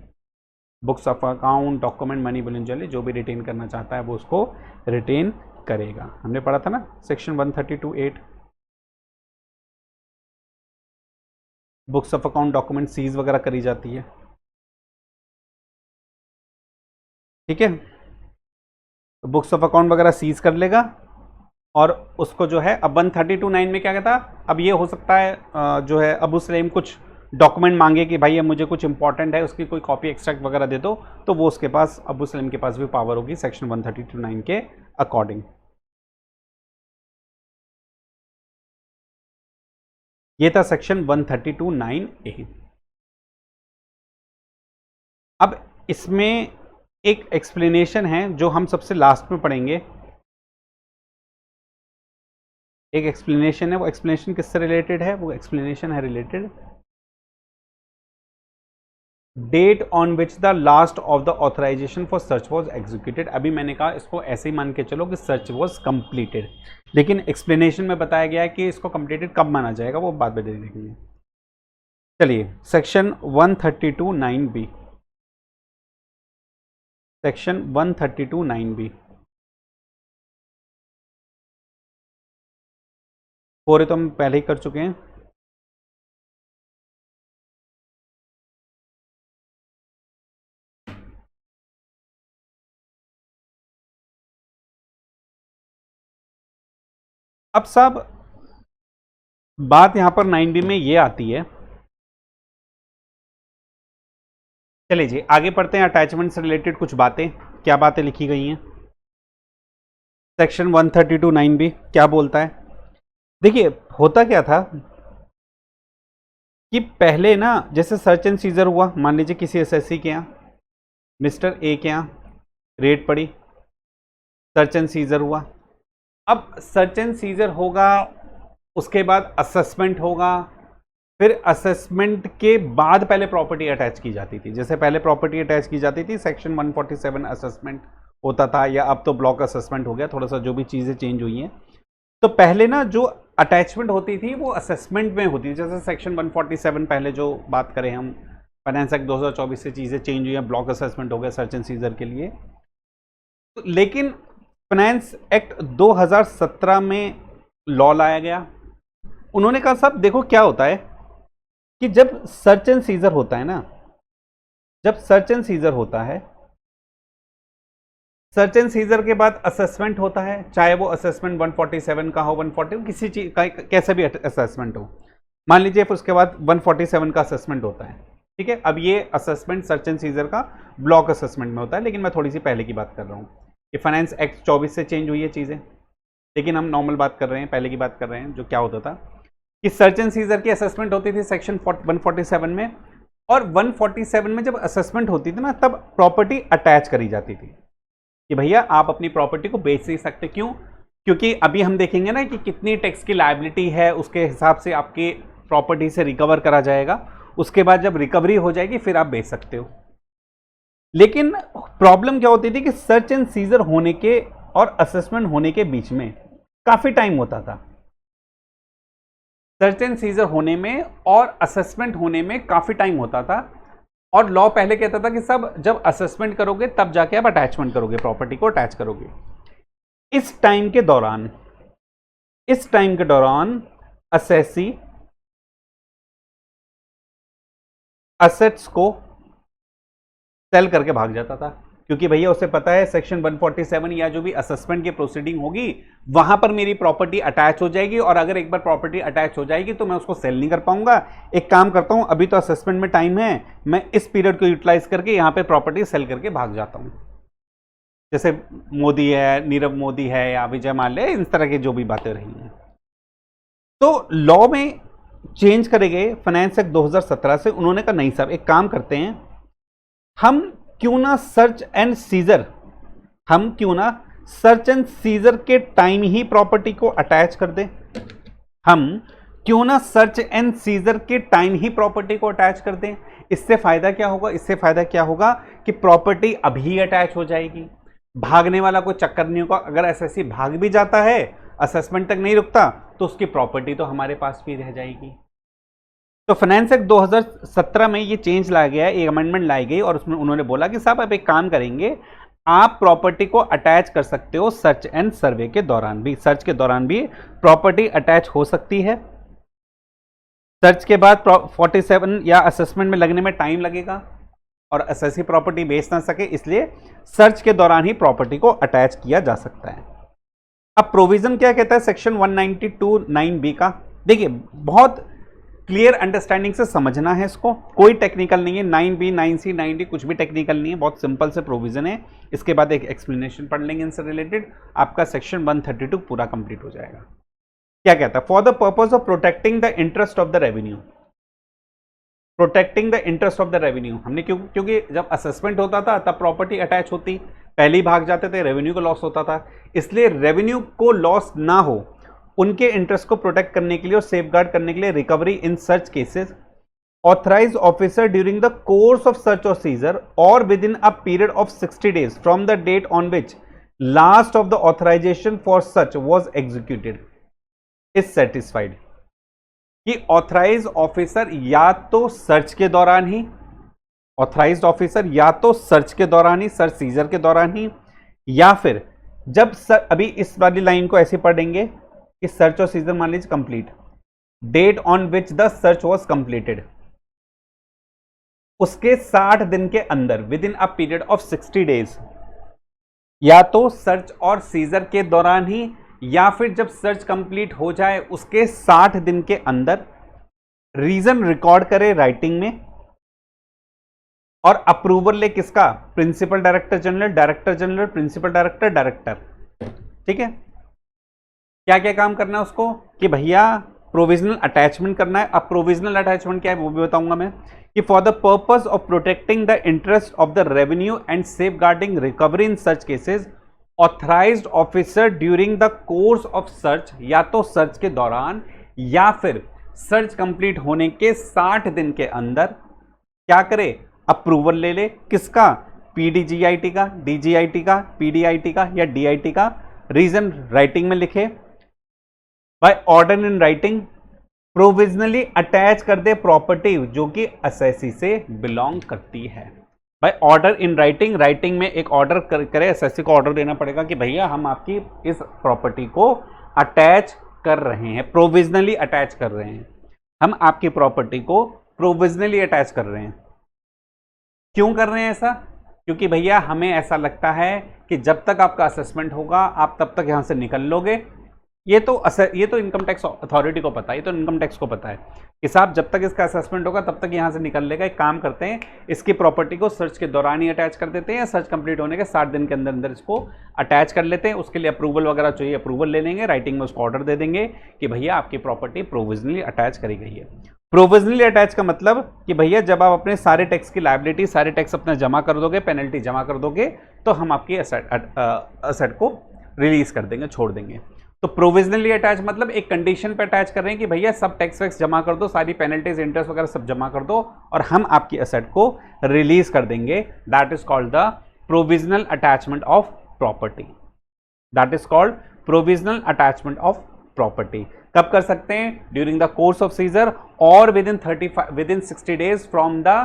Books of account, document, money bullion jewellery जो भी रिटेन करना चाहता है वो उसको रिटेन करेगा। हमने पढ़ा था ना section 132(8). Books of account, document seize वगैरह करी जाती है। ठीक है, तो बुक्स ऑफ अकाउंट वगैरह सीज कर लेगा और उसको जो है, अब 132(9) में क्या कहता? अब ये हो सकता है जो है अबू सलेम कुछ डॉक्यूमेंट मांगे कि भाई ये मुझे कुछ इंपॉर्टेंट है, उसकी कोई कॉपी एक्सट्रैक्ट वगैरह दे दो, तो वो उसके पास, अबू सलेम के पास भी पावर होगी सेक्शन 132(9) के अकॉर्डिंग। ये था सेक्शन 132(9)(a). अब इसमें एक एक्सप्लेनेशन है जो हम सबसे लास्ट में पढ़ेंगे। एक एक्सप्लेनेशन है, वो एक्सप्लेनेशन किससे रिलेटेड है? वो एक्सप्लेनेशन है related date on which the last of the authorisation for search was executed. अभी मैंने कहा इसको ऐसे ही मान के चलो कि सर्च वॉज कंप्लीटेड, लेकिन एक्सप्लेनेशन में बताया गया है कि इसको कंप्लीटेड कब माना जाएगा, वो बाद में देखेंगे। चलिए, सेक्शन 132(9)(b), सेक्शन 132(9)(b) 4 तो हम पहले ही कर चुके हैं। अब साहब बात यहां पर 9B में ये आती है। चलिए जी आगे पढ़ते हैं। अटैचमेंट से रिलेटेड कुछ बातें, क्या बातें लिखी गई हैं। सेक्शन 132(9)(b) क्या बोलता है? देखिए होता क्या था कि पहले ना जैसे सर्च एंड सीजर हुआ, मान लीजिए किसी एसएससी के यहाँ, मिस्टर ए के यहाँ रेड पड़ी, सर्च एंड सीजर हुआ। अब सर्च एंड सीजर होगा, उसके बाद असेसमेंट होगा, फिर असेसमेंट के बाद पहले प्रॉपर्टी अटैच की जाती थी। जैसे पहले प्रॉपर्टी अटैच की जाती थी सेक्शन 147 असेसमेंट होता था, या अब तो ब्लॉक असेसमेंट हो गया, थोड़ा सा जो भी चीज़ें चेंज हुई हैं। तो पहले ना जो अटैचमेंट होती थी वो असेसमेंट में होती थी। जैसे सेक्शन 147 पहले जो बात करें हम, फाइनेंस एक्ट 2024 से चीज़ें चेंज हुई हैं, ब्लॉक असेसमेंट हो गया सर्च एंड सीजर के लिए। लेकिन फाइनेंस एक्ट 2017 में लॉ लाया गया। उन्होंने कहा साहब देखो क्या होता है कि जब सर्च एंड सीजर होता है ना, जब सर्च एंड सीजर होता है, सर्च एंड सीजर के बाद असेसमेंट होता है, चाहे वो असेसमेंट 147 का हो, 140 किसी चीज का कैसा भी असेसमेंट हो। मान लीजिए उसके बाद 147 का असेसमेंट होता है, ठीक है। अब ये असेसमेंट सर्च एंड सीजर का ब्लॉक असेसमेंट में होता है, लेकिन मैं थोड़ी सी पहले की बात कर रहा हूँ। ये फाइनेंस एक्ट 24 से चेंज हुई है चीज़ें, लेकिन हम नॉर्मल बात कर रहे हैं, पहले की बात कर रहे हैं। जो क्या होता था कि सर्च एंड सीजर की असेसमेंट होती थी सेक्शन 147 में, और 147 में जब असेसमेंट होती थी ना, तब प्रॉपर्टी अटैच करी जाती थी कि भैया आप अपनी प्रॉपर्टी को बेच नहीं सकते। क्यों? क्योंकि अभी हम देखेंगे ना कि कितनी टैक्स की लायबिलिटी है, उसके हिसाब से आपकी प्रॉपर्टी से रिकवर करा जाएगा। उसके बाद जब रिकवरी हो जाएगी फिर आप बेच सकते हो। लेकिन प्रॉब्लम क्या होती थी कि सर्च एंड सीजर होने के और असेसमेंट होने के बीच में काफी टाइम होता था। सर्च एंड सीजर होने में और असेसमेंट होने में काफी टाइम होता था, और लॉ पहले कहता था कि सब जब असेसमेंट करोगे तब जाके आप अटैचमेंट करोगे, प्रॉपर्टी को अटैच करोगे। इस टाइम के दौरान असेसी असेट्स को सेल करके भाग जाता था, क्योंकि भैया उसे पता है सेक्शन 147 या जो भी असेसमेंट की प्रोसीडिंग होगी वहां पर मेरी प्रॉपर्टी अटैच हो जाएगी, और अगर एक बार प्रॉपर्टी अटैच हो जाएगी तो मैं उसको सेल नहीं कर पाऊंगा। एक काम करता हूं, अभी तो असेसमेंट में टाइम है, मैं इस पीरियड को यूटिलाइज करके यहां पे प्रॉपर्टी सेल करके भाग जाता हूं। जैसे मोदी है, नीरव मोदी है, या विजय माल्या, इस तरह की जो भी बातें रही हैं। तो लॉ में चेंज करे गए फाइनेंस एक्ट 2017 से। उन्होंने कहा नहीं साहब, एक काम करते हैं, हम क्यों ना सर्च एंड सीजर के टाइम ही प्रॉपर्टी को अटैच कर दें। हम क्यों ना सर्च एंड सीजर के टाइम ही प्रॉपर्टी को अटैच कर दें। इससे फायदा क्या होगा? इससे फायदा क्या होगा कि प्रॉपर्टी अभी अटैच हो जाएगी, भागने वाला कोई चक्कर नहीं होगा। अगर एसएससी भाग भी जाता है, असेसमेंट तक नहीं रुकता, तो उसकी प्रॉपर्टी तो हमारे पास भी रह जाएगी। तो फाइनेंस एक्ट 2017 में ये चेंज लाया गया, एक अमेंडमेंट लाई गई, और उसमें उन्होंने बोला कि साहब आप एक काम करेंगे, आप प्रॉपर्टी को अटैच कर सकते हो सर्च एंड सर्वे के दौरान भी। सर्च के दौरान भी प्रॉपर्टी अटैच हो सकती है। सर्च के बाद 47 या असेसमेंट में लगने में टाइम लगेगा, और एसएससी प्रॉपर्टी बेच ना सके, इसलिए सर्च के दौरान ही प्रॉपर्टी को अटैच किया जा सकता है। अब प्रोविजन क्या कहता है सेक्शन 192(9)(b) का? देखिए बहुत क्लियर अंडरस्टैंडिंग से समझना है इसको, कोई टेक्निकल नहीं है। 9B, 9C, 9D कुछ भी टेक्निकल नहीं है, बहुत सिंपल से प्रोविजन है। इसके बाद एक एक्सप्लेनेशन पढ़ लेंगे इनसे रिलेटेड, आपका सेक्शन 132 पूरा कंप्लीट हो जाएगा। क्या कहता है? For the purpose of protecting the interest of the revenue, protecting the interest of the revenue. हमने क्योंकि जब असेसमेंट होता था तब प्रॉपर्टी अटैच होती, पहले ही भाग जाते थे, रेवेन्यू को लॉस होता था, इसलिए रेवेन्यू को लॉस ना हो, उनके इंटरेस्ट को प्रोटेक्ट करने के लिए और सेफगार्ड करने के लिए recovery in search cases, authorised officer during the course of search और सीजर और within a period of 60 days from the date on which last of the authorisation for such was executed is satisfied. कि authorise officer या तो search के दौरान ही, authorised officer या तो search के दौरान ही, सर्च सीजर के दौरान ही, या फिर जब अभी इस वाली लाइन को ऐसे पढ़ेंगे कि सर्च और सीजर मान लीजिए complete, date on which the search was completed, उसके 60 दिन के अंदर, within a period of 60 days, या तो सर्च और सीजर के दौरान ही या फिर जब सर्च कंप्लीट हो जाए उसके 60 दिन के अंदर रीजन रिकॉर्ड करे राइटिंग में और अप्रूवल ले किसका? Principal director general, director general, principal director, director. ठीक है, क्या क्या काम करना है उसको? कि भैया प्रोविजनल अटैचमेंट करना है। अब प्रोविजनल अटैचमेंट क्या है वो भी बताऊंगा मैं, कि for the purpose of protecting the interest of the revenue and safeguarding recovery in search cases, authorised officer during the course of search, या तो सर्च के दौरान या फिर सर्च कंप्लीट होने के 60 दिन के अंदर क्या करे? अप्रूवल ले ले, किसका? पीडीजीआईटी का, डीजीआईटी का, पीडीआईटी का या डीआईटी का। रीजन राइटिंग में लिखे, by order in writing provisionally attach कर दे प्रॉपर्टी जो कि असेसी से बिलोंग करती है। By order in writing, writing में एक ऑर्डर करे, एसएससी को ऑर्डर देना पड़ेगा कि भैया हम आपकी इस प्रॉपर्टी को अटैच कर रहे हैं, प्रोविजनली अटैच कर रहे हैं, हम आपकी प्रॉपर्टी को प्रोविजनली अटैच कर रहे हैं। क्यों कर रहे हैं ऐसा? क्योंकि भैया हमें ऐसा लगता है कि जब तक आपका असेसमेंट होगा आप तब तक यहां से निकल लोगे। ये तो इनकम टैक्स अथॉरिटी को पता है, ये तो इनकम टैक्स को पता है कि साहब जब तक इसका असेसमेंट होगा तब तक यहां से निकल लेगा। एक काम करते हैं, इसकी प्रॉपर्टी को सर्च के दौरान ही अटैच कर देते हैं या सर्च कंप्लीट होने के 60 दिन के अंदर अंदर इसको अटैच कर लेते हैं। उसके लिए अप्रूवल वगैरह चाहिए, अप्रूवल ले लेंगे, राइटिंग में उसको ऑर्डर दे देंगे कि भैया आपकी प्रॉपर्टी प्रोविजनली अटैच करी गई है। प्रोविजनली अटैच का मतलब कि भैया जब आप अपने सारे टैक्स की लायबिलिटी, सारे टैक्स अपना जमा कर दोगे, पेनल्टी जमा कर दोगे, तो हम आपकी असेट को रिलीज कर देंगे, छोड़ देंगे। तो प्रोविजनली अटैच मतलब एक कंडीशन पे अटैच कर रहे हैं कि भैया सब टैक्स वैक्स जमा कर दो, सारी पेनल्टीज, इंटरेस्ट वगैरह सब जमा कर दो और हम आपकी असेट को रिलीज कर देंगे। That is called the provisional attachment of property. That is called provisional attachment of property. कब कर सकते हैं? During the course of seizure और within 60 days from the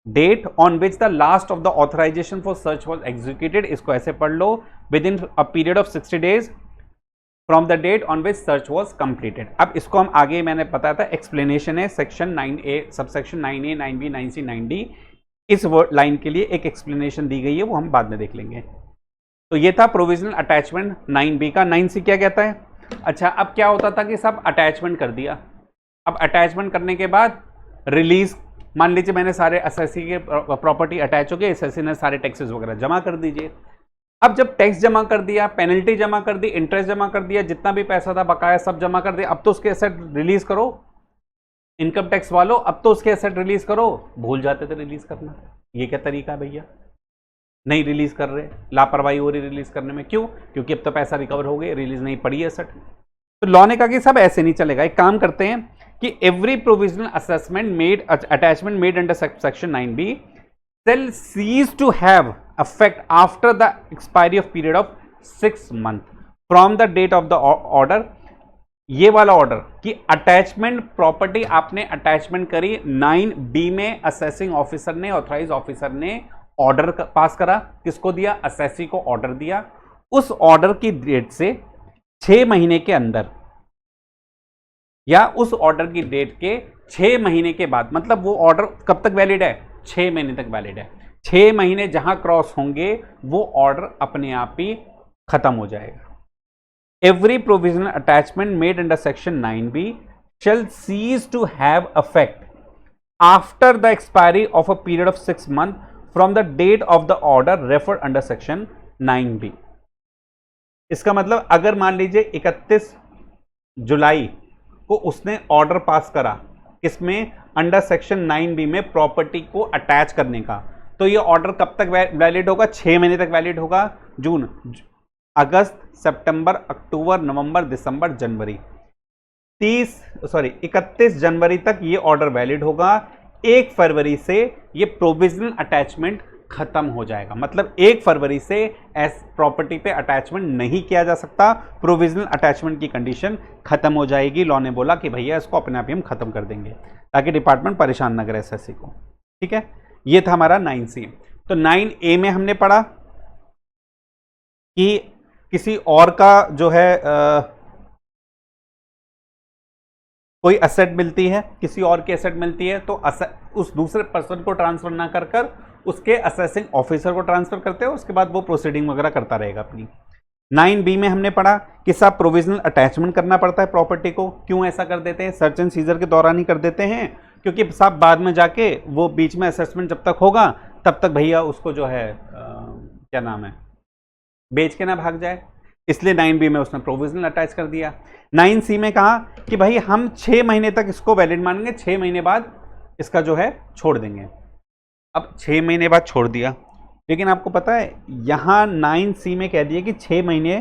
date on which the last of the authorisation for search was executed. इसको ऐसे पढ़ लो, within a period of 60 days from the date on which search was completed. अब इसको हम आगे मैंने बताया था, एक्सप्लेनेशन है section 9A, subsection 9A, 9B, 9C, 9D। इस लाइन के लिए एक एक्सप्लेनेशन दी गई है, वो हम बाद में देख लेंगे। तो ये था प्रोविजनल अटैचमेंट 9B का। 9C क्या कहता है? अच्छा, अब क्या होता था कि सब अटैचमेंट कर दिया, अब अटैचमेंट करने के बाद रिलीज, मान लीजिए मैंने सारे एसएससी के प्रॉपर्टी अटैच हो गए, एसएससी ने सारे टैक्सेस वगैरह जमा कर दीजिए। अब जब टैक्स जमा कर दिया, पेनल्टी जमा कर दी, इंटरेस्ट जमा कर दिया, जितना भी पैसा था बकाया सब जमा कर दिया, अब तो उसके एसेट रिलीज करो। इनकम टैक्स वालों अब तो उसके एसेट रिलीज करो। भूल जाते थे रिलीज करना। ये क्या तरीका है भैया? नहीं रिलीज कर रहे, लापरवाही हो रही रिलीज करने में। क्यों? क्योंकि अब तो पैसा रिकवर हो गए, रिलीज नहीं पड़ी एसेट। तो लॉ ने कहा कि सब ऐसे नहीं चलेगा, एक काम करते हैं कि every provisional assessment made attachment made under section 9B shall cease to have effect after the expiry of period of 6 months from the date of the order। ये वाला ऑर्डर कि अटैचमेंट प्रॉपर्टी आपने अटैचमेंट करी 9B में, assessing officer ने, authorise officer ने order pass करा, किसको दिया? असेसी को ऑर्डर दिया। उस ऑर्डर की डेट से 6 महीने के अंदर या उस ऑर्डर की डेट के 6 महीने के बाद, मतलब वो ऑर्डर कब तक वैलिड है? 6 महीने तक वैलिड है। 6 महीने जहां क्रॉस होंगे वो ऑर्डर अपने आप ही खत्म हो जाएगा। Every provisional attachment made under section 9B shall cease to have effect after the expiry of a period of 6 months from the date of the order referred under section 9B। इसका मतलब अगर मान लीजिए 31 जुलाई को उसने ऑर्डर पास करा किसमें, under section 9B में प्रॉपर्टी को अटैच करने का, तो ये ऑर्डर कब तक वैलिड होगा, 6 महीने तक वैलिड होगा। जून, अगस्त, सितंबर, अक्टूबर, नवंबर, दिसंबर, जनवरी, 31 जनवरी तक ये ऑर्डर वैलिड होगा। 1 फरवरी से ये प्रोविजनल अटैचमेंट खत्म हो जाएगा, मतलब 1 फरवरी से एस प्रॉपर्टी पे अटैचमेंट नहीं किया जा सकता, प्रोविजनल अटैचमेंट की कंडीशन खत्म हो जाएगी। लॉ ने बोला कि भैया इसको अपने आप ही हम खत्म कर देंगे ताकि डिपार्टमेंट परेशान ना करे एसएससी को। ठीक है, ये था हमारा 9C। तो 9A में हमने पढ़ा कि किसी और का जो है कोई एसेट मिलती है, किसी और की एसेट मिलती है, तो उस दूसरे पर्सन को ट्रांसफर ना कर कर उसके असेसिंग ऑफिसर को ट्रांसफर करते हैं, उसके बाद वो प्रोसीडिंग वगैरह करता रहेगा अपनी। 9B में हमने पढ़ा कि साहब प्रोविजनल अटैचमेंट करना पड़ता है प्रॉपर्टी को। क्यों ऐसा कर देते हैं, सर्च एंड सीजर के दौरान ही कर देते हैं, क्योंकि साहब बाद में जाके वो बीच में असेसमेंट जब तक होगा तब तक भैया उसको जो है क्या नाम है, बेच के ना भाग जाए, इसलिए 9B में उसने प्रोविजनल अटैच कर दिया। 9C में कहा कि भाई हम 6 महीने तक इसको वैलिड मानेंगे, 6 महीने बाद इसका जो है छोड़ देंगे। अब 6 महीने बाद छोड़ दिया, लेकिन आपको पता है यहां 9C में कह दिया कि 6 महीने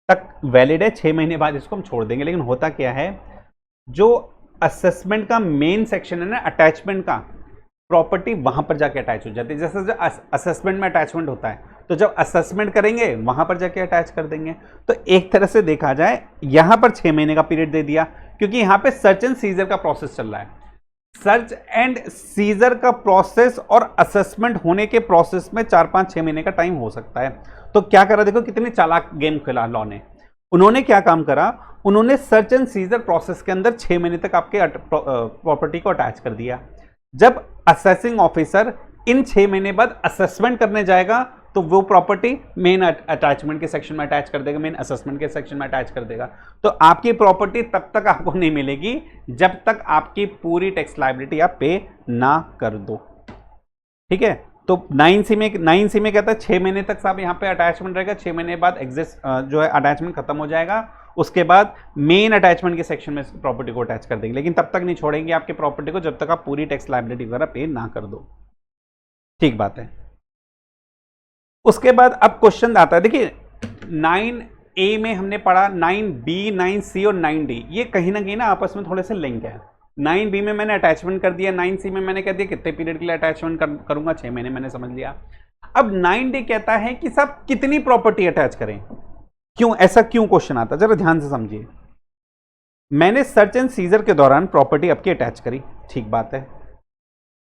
तक वैलिड है, 6 महीने बाद इसको हम छोड़ देंगे। लेकिन होता क्या है, जो असेसमेंट का मेन सेक्शन है ना अटैचमेंट का, प्रॉपर्टी वहां पर जाके अटैच हो जाती है। जैसे असेसमेंट में अटैचमेंट होता है, तो जब असेसमेंट करेंगे वहां पर जाके अटैच कर देंगे। तो एक तरह से देखा जाए यहां पर 6 महीने का पीरियड दे दिया, क्योंकि यहां पे सर्च एंड सीजर का प्रोसेस चल रहा है। सर्च एंड सीजर का प्रोसेस और असेसमेंट होने के प्रोसेस में 4-5-6 महीने का टाइम हो सकता है। तो क्या करा, देखो कितनी चालाक गेम खेला लॉ ने। उन्होंने क्या काम करा, उन्होंने सर्च एंड सीजर प्रोसेस के अंदर 6 महीने तक आपके प्रॉपर्टी को अटैच कर दिया। जब असेसिंग ऑफिसर इन 6 महीने बाद असेसमेंट करने जाएगा तो वो प्रॉपर्टी मेन अटैचमेंट के सेक्शन में अटैच कर देगा, मेन असेसमेंट के सेक्शन में अटैच कर देगा। तो आपकी प्रॉपर्टी तब तक आपको नहीं मिलेगी जब तक आपकी पूरी टैक्स लायबिलिटी आप पे ना कर दो। ठीक है, तो 9C में कहता है 6 महीने तक साहब यहाँ पे अटैचमेंट रहेगा, 6 महीने बाद एग्जिस्ट जो है अटैचमेंट खत्म हो जाएगा, उसके बाद मेन अटैचमेंट के सेक्शन में प्रॉपर्टी को अटैच कर देंगे। लेकिन तब तक नहीं छोड़ेंगे आपके प्रॉपर्टी को जब तक आप पूरी टैक्स लायबिलिटी वगैरह पे ना कर दो। ठीक बात है। उसके बाद अब क्वेश्चन आता है, देखिए 9A में हमने पढ़ा, 9B, 9C और 9D ये कहीं ना कहीं ना आपस में थोड़े से लिंक है। 9B में मैंने अटैचमेंट कर दिया, 9C में मैंने कह दिया कितने पीरियड के लिए अटैचमेंट करूंगा, 6 महीने, मैंने समझ लिया। अब 9D कहता है कि साहब कितनी प्रॉपर्टी अटैच करें, क्यों ऐसा क्यों क्वेश्चन आता है, जरा ध्यान से समझिए। मैंने सर्च एंड सीजर के दौरान प्रॉपर्टी आपकी अटैच करी, ठीक बात है,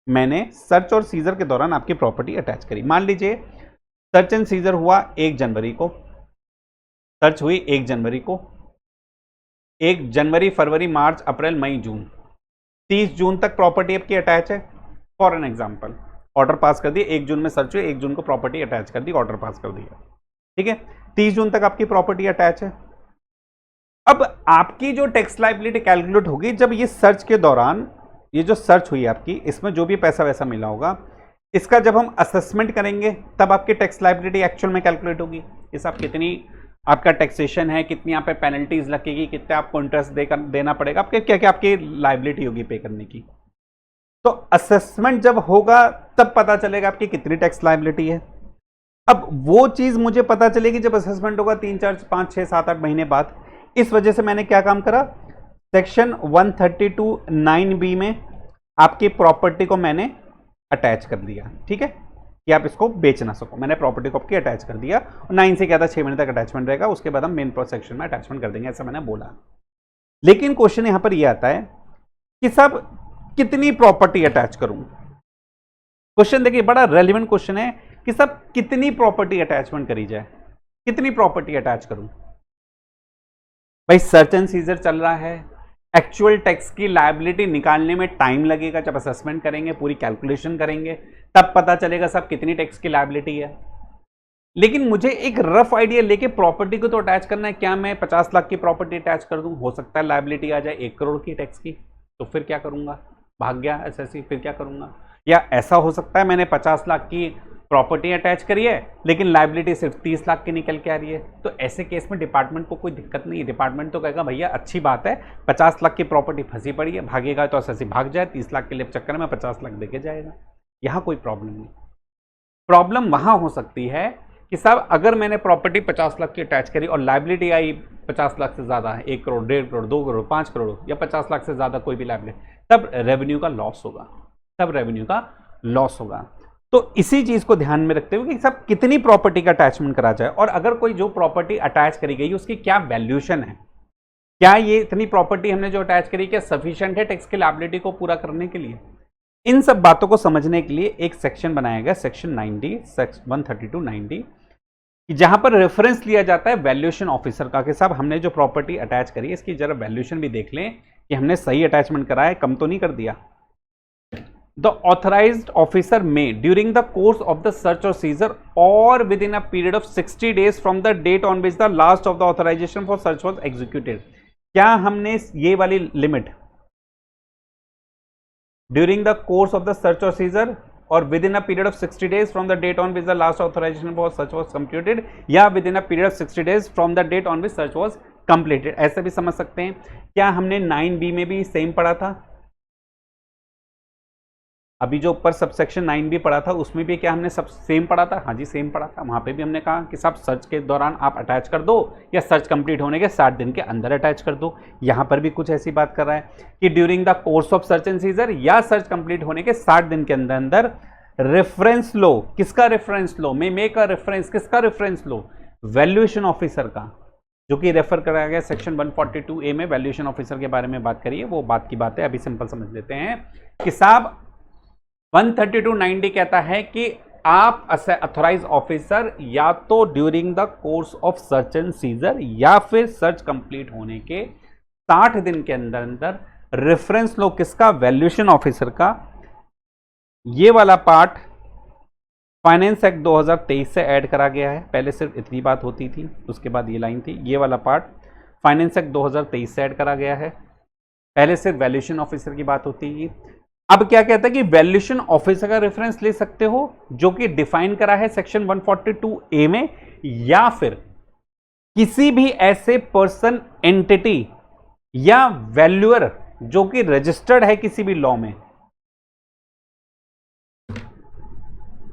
मैंने सर्च और सीजर के दौरान आपकी प्रॉपर्टी अटैच करी। मान लीजिए सर्च एंड सीजर हुआ 1 जनवरी को, सर्च हुई 1 जनवरी को, 1 जनवरी, फरवरी, मार्च, अप्रैल, मई, जून, 30 जून तक प्रॉपर्टी आपकी अटैच है। For an example order pass कर दिया, 1 जून में सर्च हुई, 1 जून को प्रॉपर्टी अटैच कर दी, ऑर्डर पास कर दिया। ठीक है, 30 जून तक आपकी प्रॉपर्टी अटैच है। अब आपकी जो टैक्स लायबिलिटी कैलकुलेट होगी जब ये सर्च के दौरान, ये जो सर्च हुई आपकी, इसमें जो भी पैसा वैसा मिला होगा, इसका जब हम असेसमेंट करेंगे तब आपकी टैक्स लायबिलिटी एक्चुअल में कैलकुलेट होगी। इस आप कितनी आपका टैक्सेशन है, कितनी यहाँ पे पेनल्टीज लगेगी, कितने आपको इंटरेस्ट देना पड़ेगा, आपके क्या क्या आपकी लायबिलिटी होगी पे करने की। तो असेसमेंट जब होगा तब पता चलेगा आपकी कितनी टैक्स लायबिलिटी है। अब वो चीज मुझे पता चलेगी जब असेसमेंट होगा 3, 4, 5, 6, 7, 8 महीने बाद। इस वजह से मैंने क्या काम करा, सेक्शन 132 9B में आपकी प्रॉपर्टी को मैंने अटैच कर दिया। ठीक है, कि आप इसको बेच ना सको, मैंने प्रॉपर्टी को आपकी अटैच कर दिया। और 9 से क्या था, 6 महीने तक अटैचमेंट रहेगा, उसके बाद हम मेन सेक्शन में अटैचमेंट कर देंगे, ऐसा मैंने बोला। लेकिन क्वेश्चन यहां पर यह आता है कि साहब कितनी प्रॉपर्टी अटैच करूं। क्वेश्चन देखिए बड़ा रेलिवेंट क्वेश्चन है कि साहब कितनी प्रॉपर्टी अटैचमेंट करी जाए, कितनी प्रॉपर्टी अटैच करूं। भाई सर्च एंड सीजर चल रहा है, एक्चुअल टैक्स की लायबिलिटी निकालने में टाइम लगेगा, जब असेसमेंट करेंगे, पूरी कैलकुलेशन करेंगे, तब पता चलेगा साहब कितनी टैक्स की लायबिलिटी है। लेकिन मुझे एक रफ आइडिया लेके प्रॉपर्टी को तो अटैच करना है। क्या मैं 50 लाख की प्रॉपर्टी अटैच कर दूं, हो सकता है लायबिलिटी आ जाए 1 करोड़ की टैक्स की, तो फिर क्या करूंगा, भाग गया एसएससी, फिर क्या करूंगा। या ऐसा हो सकता है मैंने 50 लाख की प्रॉपर्टी अटैच करी है लेकिन लायबिलिटी सिर्फ 30 लाख की निकल के आ रही है, तो ऐसे केस में डिपार्टमेंट को कोई दिक्कत नहीं है। डिपार्टमेंट तो कहेगा भैया अच्छी बात है, 50 लाख की प्रॉपर्टी फंसी पड़ी है, भागेगा तो ऐसे भाग जाए, 30 लाख के लिए चक्कर में 50 लाख देके जाएगा, यहां कोई प्रॉब्लम नहीं। प्रॉब्लम वहां हो सकती है कि साहब अगर मैंने प्रॉपर्टी 50 लाख की अटैच करी और लायबिलिटी आई 50 लाख से ज्यादा है, 1 करोड़, 1.5 करोड़, 2 करोड़, 5 करोड़ या 50 लाख से ज्यादा कोई भी लायबिलिटी, तब रेवेन्यू का लॉस होगा, तब रेवेन्यू का लॉस होगा। तो इसी चीज को ध्यान में रखते हुए कि सब कितनी प्रॉपर्टी का अटैचमेंट करा जाए, और अगर कोई जो प्रॉपर्टी अटैच करी गई उसकी क्या वैल्यूएशन है, क्या ये इतनी प्रॉपर्टी हमने जो अटैच करी क्या सफिशिएंट है टैक्स की लायबिलिटी को पूरा करने के लिए। इन सब बातों को समझने के लिए एक सेक्शन बनाया गया, सेक्शन 90, 132-90, जहां पर रेफरेंस लिया जाता है वैल्यूएशन ऑफिसर का कि साहब हमने जो प्रॉपर्टी अटैच करी इसकी जरा वैल्यूएशन भी देख लें कि हमने सही अटैचमेंट करा है, कम तो नहीं कर दिया। The authorized officer may, during the course of the search or seizure or within a period of 60 days from the date on which the last of the authorization for search was executed, क्या हमने ये वाली limit during the course of the search or seizure or within a period of 60 days from the date on which the last authorization for search was completed या within a period of 60 days from the date on which search was completed, ऐसे भी समझ सकते हैं। क्या हमने 9B में भी सेम पढ़ा था, अभी जो ऊपर सबसेक्शन 9B पढ़ा था उसमें भी क्या हमने सब सेम पढ़ा था? हाँ जी सेम पढ़ा था। वहां पे भी हमने कहा कि सब सर्च के दौरान आप अटैच कर दो या सर्च कंप्लीट होने के 60 दिन के अंदर अटैच कर दो। यहां पर भी कुछ ऐसी बात कर रहा है कि during the course of search and seizure या सर्च कंप्लीट होने के 60 दिन के अंदर अंदर रेफरेंस लो, किसका reference low, may make a reference, किसका रेफरेंस लो, वैल्यूएशन ऑफिसर का, जो कि रेफर कराया गया सेक्शन 142A में वैल्यूएशन ऑफिसर के बारे में बात करिए, वो बात की बात है, अभी सिंपल समझ लेते हैं कि साहब 132-90 कहता है कि आप अथॉराइज ऑफिसर या तो during the course of search and seizure या फिर सर्च कंप्लीट होने के 60 दिन के अंदर अंदर रेफरेंस लो, किसका, वैल्यूएशन ऑफिसर का। ये वाला पार्ट फाइनेंस एक्ट 2023 से ऐड करा गया है, पहले सिर्फ इतनी बात होती थी, उसके बाद ये लाइन थी। ये वाला पार्ट फाइनेंस एक्ट 2023 से ऐड करा गया है, पहले सिर्फ वैल्यूएशन ऑफिसर की बात होती थी। अब क्या कहता है कि वैल्यूएशन ऑफिसर का रेफरेंस ले सकते हो जो कि डिफाइन करा है सेक्शन 142A में, या फिर किसी भी ऐसे पर्सन, एंटिटी या वैल्यूअर जो कि रजिस्टर्ड है किसी भी लॉ में।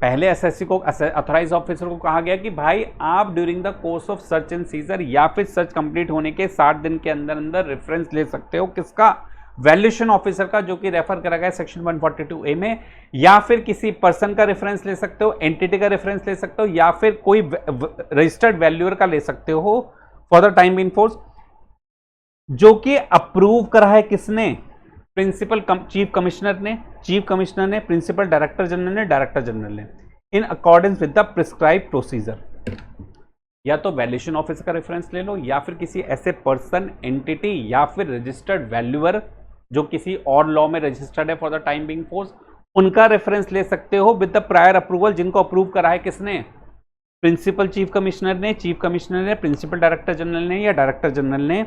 पहले एसएससी को, अथॉराइज ऑफिसर को कहा गया कि भाई आप during the course of search and seizure या फिर सर्च कंप्लीट होने के 60 दिन के अंदर अंदर रेफरेंस ले सकते हो, किसका, वैल्यूएशन ऑफिसर का, जो कि रेफर करा गया सेक्शन 142A में, या फिर किसी पर्सन का रेफरेंस ले सकते हो, एंटिटी का रेफरेंस ले सकते हो, या फिर कोई रजिस्टर्ड वैल्यूअर का ले सकते हो for the time in force, जो कि अप्रूव करा है किसने, प्रिंसिपल चीफ कमिश्नर ने, प्रिंसिपल डायरेक्टर जनरल ने, डायरेक्टर जनरल ने, in accordance with the prescribe procedure. या तो वैल्यूएशन ऑफिसर का रेफरेंस ले लो, या फिर किसी ऐसे पर्सन, एंटिटी या फिर रजिस्टर्ड वैल्यूअर जो किसी और लॉ में रजिस्टर्ड है for the time being force, उनका रेफरेंस ले सकते हो विद द प्रायर अप्रूवल, जिनको अप्रूव करा है किसने, प्रिंसिपल चीफ कमिश्नर ने, प्रिंसिपल डायरेक्टर जनरल ने या डायरेक्टर जनरल ने,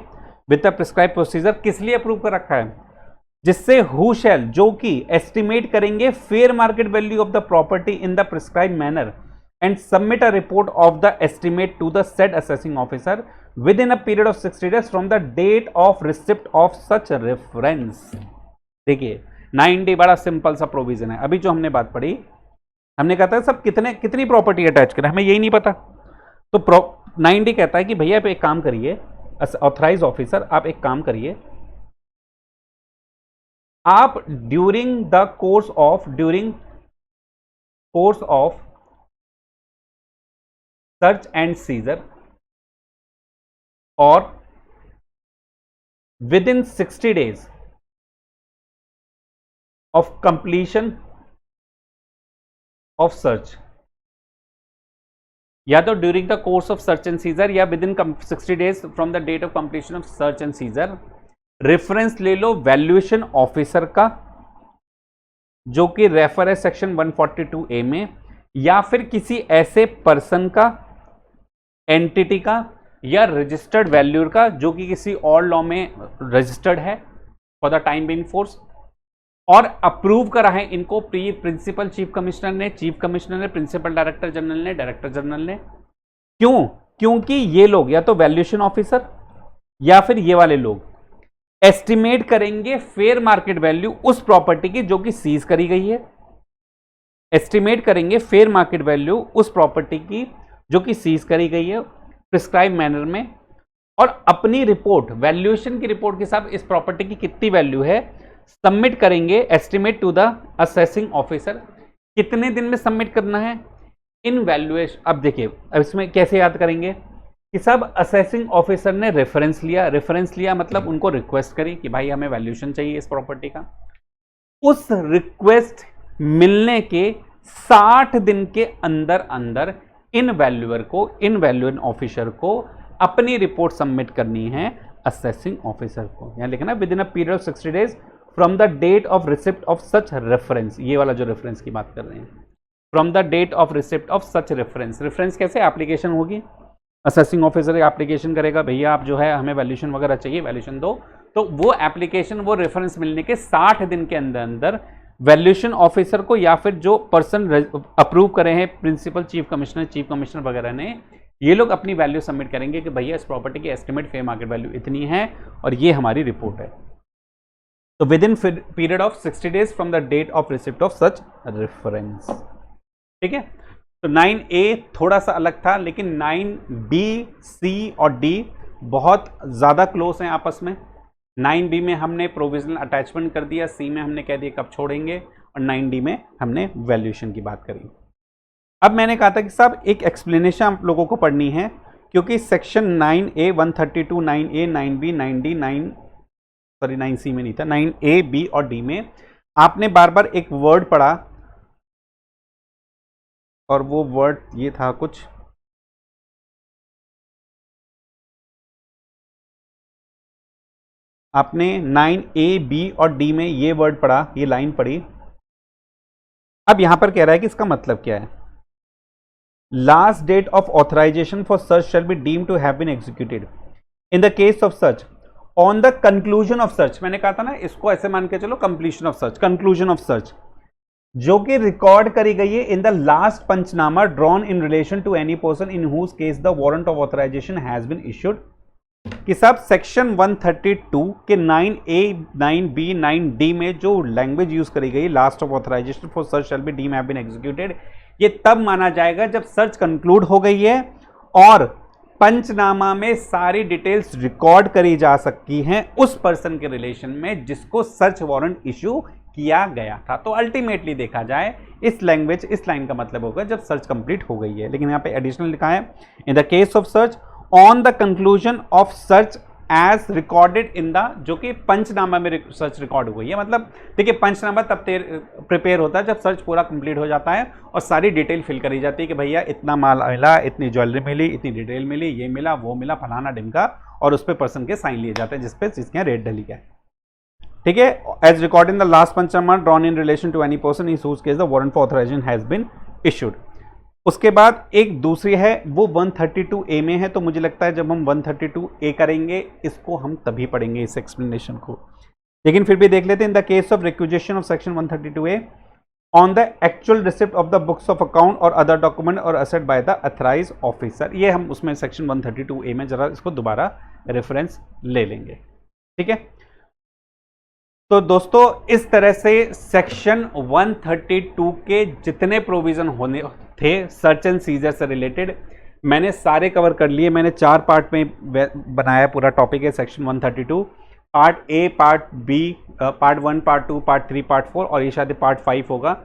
विद द प्रिस्क्राइब प्रोसीजर। किस लिए अप्रूव कर रखा है, जिससे हु शैल, जो कि एस्टिमेट करेंगे fair market value of the property in the prescribe manner and submit a report of the estimate to the said assessing officer within a period of 60 days from the date of receipt of such reference। देखिए 9D बड़ा simple सा provision है। अभी जो हमने बात पढ़ी, हमने कहा था सब कितनी प्रॉपर्टी अटैच करें, हमें यही नहीं पता, तो 9D कहता है कि भैया आप एक काम करिए, ऑथराइज ऑफिसर आप एक काम करिए, आप during course of search and seizure और within 60 days of completion of search, या तो during the course of search and seizure या within 60 days from the date of completion of search and seizure, reference ले लो valuation officer का, जो कि refer है सेक्शन 142A में, या फिर किसी ऐसे पर्सन का, एंटिटी का या रजिस्टर्ड वैल्यूअर का जो कि किसी और लॉ में रजिस्टर्ड है for the time being force, और अप्रूव करा है इनको प्रिंसिपल चीफ कमिश्नर ने, चीफ कमिश्नर ने, प्रिंसिपल डायरेक्टर जनरल ने, डायरेक्टर जनरल ने। क्यों? क्योंकि ये लोग या तो वैल्यूएशन ऑफिसर या फिर ये वाले लोग एस्टिमेट करेंगे फेयर मार्केट वैल्यू उस प्रॉपर्टी की जो कि सीज करी गई है। एस्टिमेट करेंगे फेयर मार्केट वैल्यू उस प्रॉपर्टी की जो कि सीज करी गई है प्रिस्क्राइब मैनर में, और अपनी रिपोर्ट, वैल्यूएशन की रिपोर्ट के साथ इस प्रॉपर्टी की कितनी वैल्यू है सबमिट करेंगे estimate to the assessing officer. कितने दिन में सबमिट करना है? इन वैल्यूएशन, अब देखिए अब इसमें कैसे याद करेंगे कि सब असेसिंग ऑफिसर ने रेफरेंस लिया, रेफरेंस लिया मतलब उनको रिक्वेस्ट करी कि भाई हमें वैल्यूएशन चाहिए इस प्रॉपर्टी का। उस रिक्वेस्ट मिलने के 60 दिन के अंदर अंदर इन वैल्यूअर को, इन वैल्यूएशन ऑफिसर को अपनी रिपोर्ट सबमिट करनी है असेसिंग ऑफिसर को। यहां लिखना within a period of 60 days from the date of receipt of such reference. ये वाला जो रेफरेंस की बात कर रहे हैं, from the date of receipt of such reference. Reference कैसे? एप्लीकेशन होगी, असेसिंग ऑफिसर एप्लीकेशन करेगा, भैया आप जो है हमें वैल्यूएशन वगैरह चाहिए, वैल्यूएशन दो। तो वो एप्लीकेशन, वो रेफरेंस मिलने के 60 दिन के अंदर अंदर वैल्यूएशन ऑफिसर को या फिर जो पर्सन अप्रूव करे हैं principal chief commissioner, chief commissioner वगैरह ने, ये लोग अपनी वैल्यू सबमिट करेंगे कि भैया इस प्रॉपर्टी की एस्टिमेट फेयर मार्केट वैल्यू इतनी है और ये हमारी रिपोर्ट है। तो within period of 60 days from the date of receipt of such reference. ठीक है, तो 9A थोड़ा सा अलग था, लेकिन 9B, C और D बहुत ज्यादा क्लोज हैं आपस में। 9B में हमने प्रोविजनल अटैचमेंट कर दिया, C में हमने कह दिया कब छोड़ेंगे, और 9D में हमने वैल्यूएशन की बात करी। अब मैंने कहा था कि साहब एक एक्सप्लेनेशन आप लोगों को पढ़नी है, क्योंकि section 9A 132, 9A, 9B, 9D, 9C में नहीं था, 9A, B और D में आपने बार बार एक वर्ड पढ़ा, और वो वर्ड ये था कुछ, आपने 9A, B और D में ये वर्ड पढ़ा, ये लाइन पढ़ी। अब यहां पर कह रहा है कि इसका मतलब क्या है। Last date of authorisation for search shall be deemed to have been executed in the case of search on the conclusion of search. मैंने कहा था ना, इसको ऐसे मान के चलो completion of search, conclusion of search, जो कि रिकॉर्ड करी गई है in the last panchnama drawn in relation to any person in whose case the warrant of authorisation has been issued. कि सब सेक्शन 132 के 9A, 9B, 9D में जो language use करी गई, last of authorisation for search shall be deemed have been executed, ये तब माना जाएगा जब सर्च कंक्लूड हो गई है और पंचनामा में सारी डिटेल्स रिकॉर्ड करी जा सकती हैं उस पर्सन के रिलेशन में जिसको सर्च वारंट इश्यू किया गया था। तो अल्टीमेटली देखा जाए इस लैंग्वेज, इस लाइन का मतलब होगा जब सर्च कंप्लीट हो गई है। लेकिन यहां पे एडिशनल लिखा है in the case of search on the conclusion of search as recorded in the, जो कि पंचनामा में सर्च रिकॉर्ड हुई है। मतलब देखिए पंचनामा तब प्रिपेयर होता है जब सर्च पूरा कंप्लीट हो जाता है और सारी डिटेल फिल करी जाती है कि भैया इतना माल मिला, इतनी ज्वेलरी मिली, इतनी डिटेल मिली, ये मिला, वो मिला, फलाना ढिमका, और उस पर पर्सन के साइन लिए जाते हैं जिसपे जिसके रेट डली गया। ठीक है, as record in the last panchnama drawn in relation to any person in whose case the warrant for authorisation has been issued. उसके बाद एक दूसरी है वो 132A में है, तो मुझे लगता है जब हम 132A करेंगे इसको हम तभी पढ़ेंगे इस एक्सप्लेनेशन को, लेकिन फिर भी देख लेते हैं। इन the case of requisition of section 132A on the actual receipt of the books of account और अदर डॉक्यूमेंट और asset by the authorise officer, ये हम उसमें सेक्शन 132A में जरा इसको दोबारा रेफरेंस ले लेंगे। ठीक है, तो दोस्तों इस तरह से सेक्शन 132 के जितने प्रोविजन होने थे सर्च एंड सीजर से रिलेटेड मैंने सारे कवर कर लिए। मैंने 4 पार्ट में बनाया पूरा टॉपिक है section 132, part A, part B, part 1, part 2, part 3, part 4 और ये शायद पार्ट 5 होगा।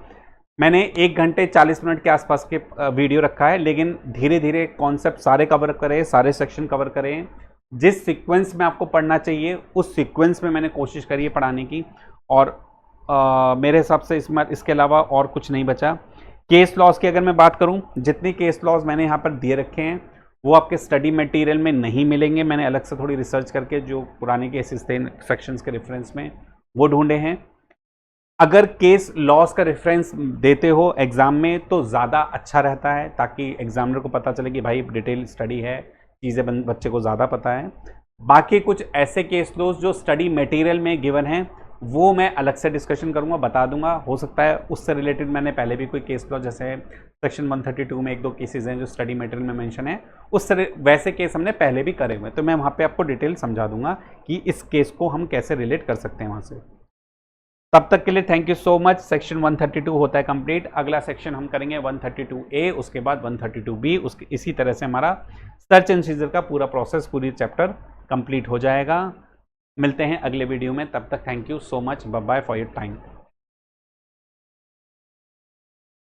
मैंने 1 घंटे 40 मिनट के आसपास के वीडियो रखा है, लेकिन धीरे धीरे कॉन्सेप्ट सारे कवर करें, सारे सेक्शन कवर करें। जिस सीक्वेंस में आपको पढ़ना चाहिए उस सीक्वेंस में मैंने कोशिश करी है पढ़ाने की, और मेरे हिसाब से इसके अलावा और कुछ नहीं बचा। केस लॉज की अगर मैं बात करूं, जितनी केस लॉज मैंने यहाँ पर दिए रखे हैं वो आपके स्टडी मटेरियल में नहीं मिलेंगे। मैंने अलग से थोड़ी रिसर्च करके जो पुराने केसेस थे सेक्शंस के रेफरेंस में वो ढूंढे हैं। अगर केस लॉज का रेफरेंस देते हो एग्जाम में तो ज़्यादा अच्छा रहता है, ताकि एग्जामिनर को पता चले कि भाई डिटेल स्टडी है, चीज़ें बच्चे को ज़्यादा पता है। बाकी कुछ ऐसे केस लॉज जो स्टडी मटेरियल में गिवन हैं वो मैं अलग से डिस्कशन करूंगा, बता दूंगा। हो सकता है उससे रिलेटेड मैंने पहले भी कोई केस लॉ, जैसे सेक्शन 132 में एक दो केसेस हैं जो स्टडी मटेरियल में मेंशन है, वैसे केस हमने पहले भी करे हुए, तो मैं वहाँ पे आपको डिटेल समझा दूंगा कि इस केस को हम कैसे रिलेट कर सकते हैं वहाँ से। तब तक के लिए thank you so much. Section 132 होता है कंप्लीट। अगला सेक्शन हम करेंगे 132A, उसके बाद 132B, उसके इसी तरह से हमारा सर्च एंड सीजर का पूरा प्रोसेस, पूरी चैप्टर कंप्लीट हो जाएगा। मिलते हैं अगले वीडियो में, तब तक thank you so much, bye bye for your time.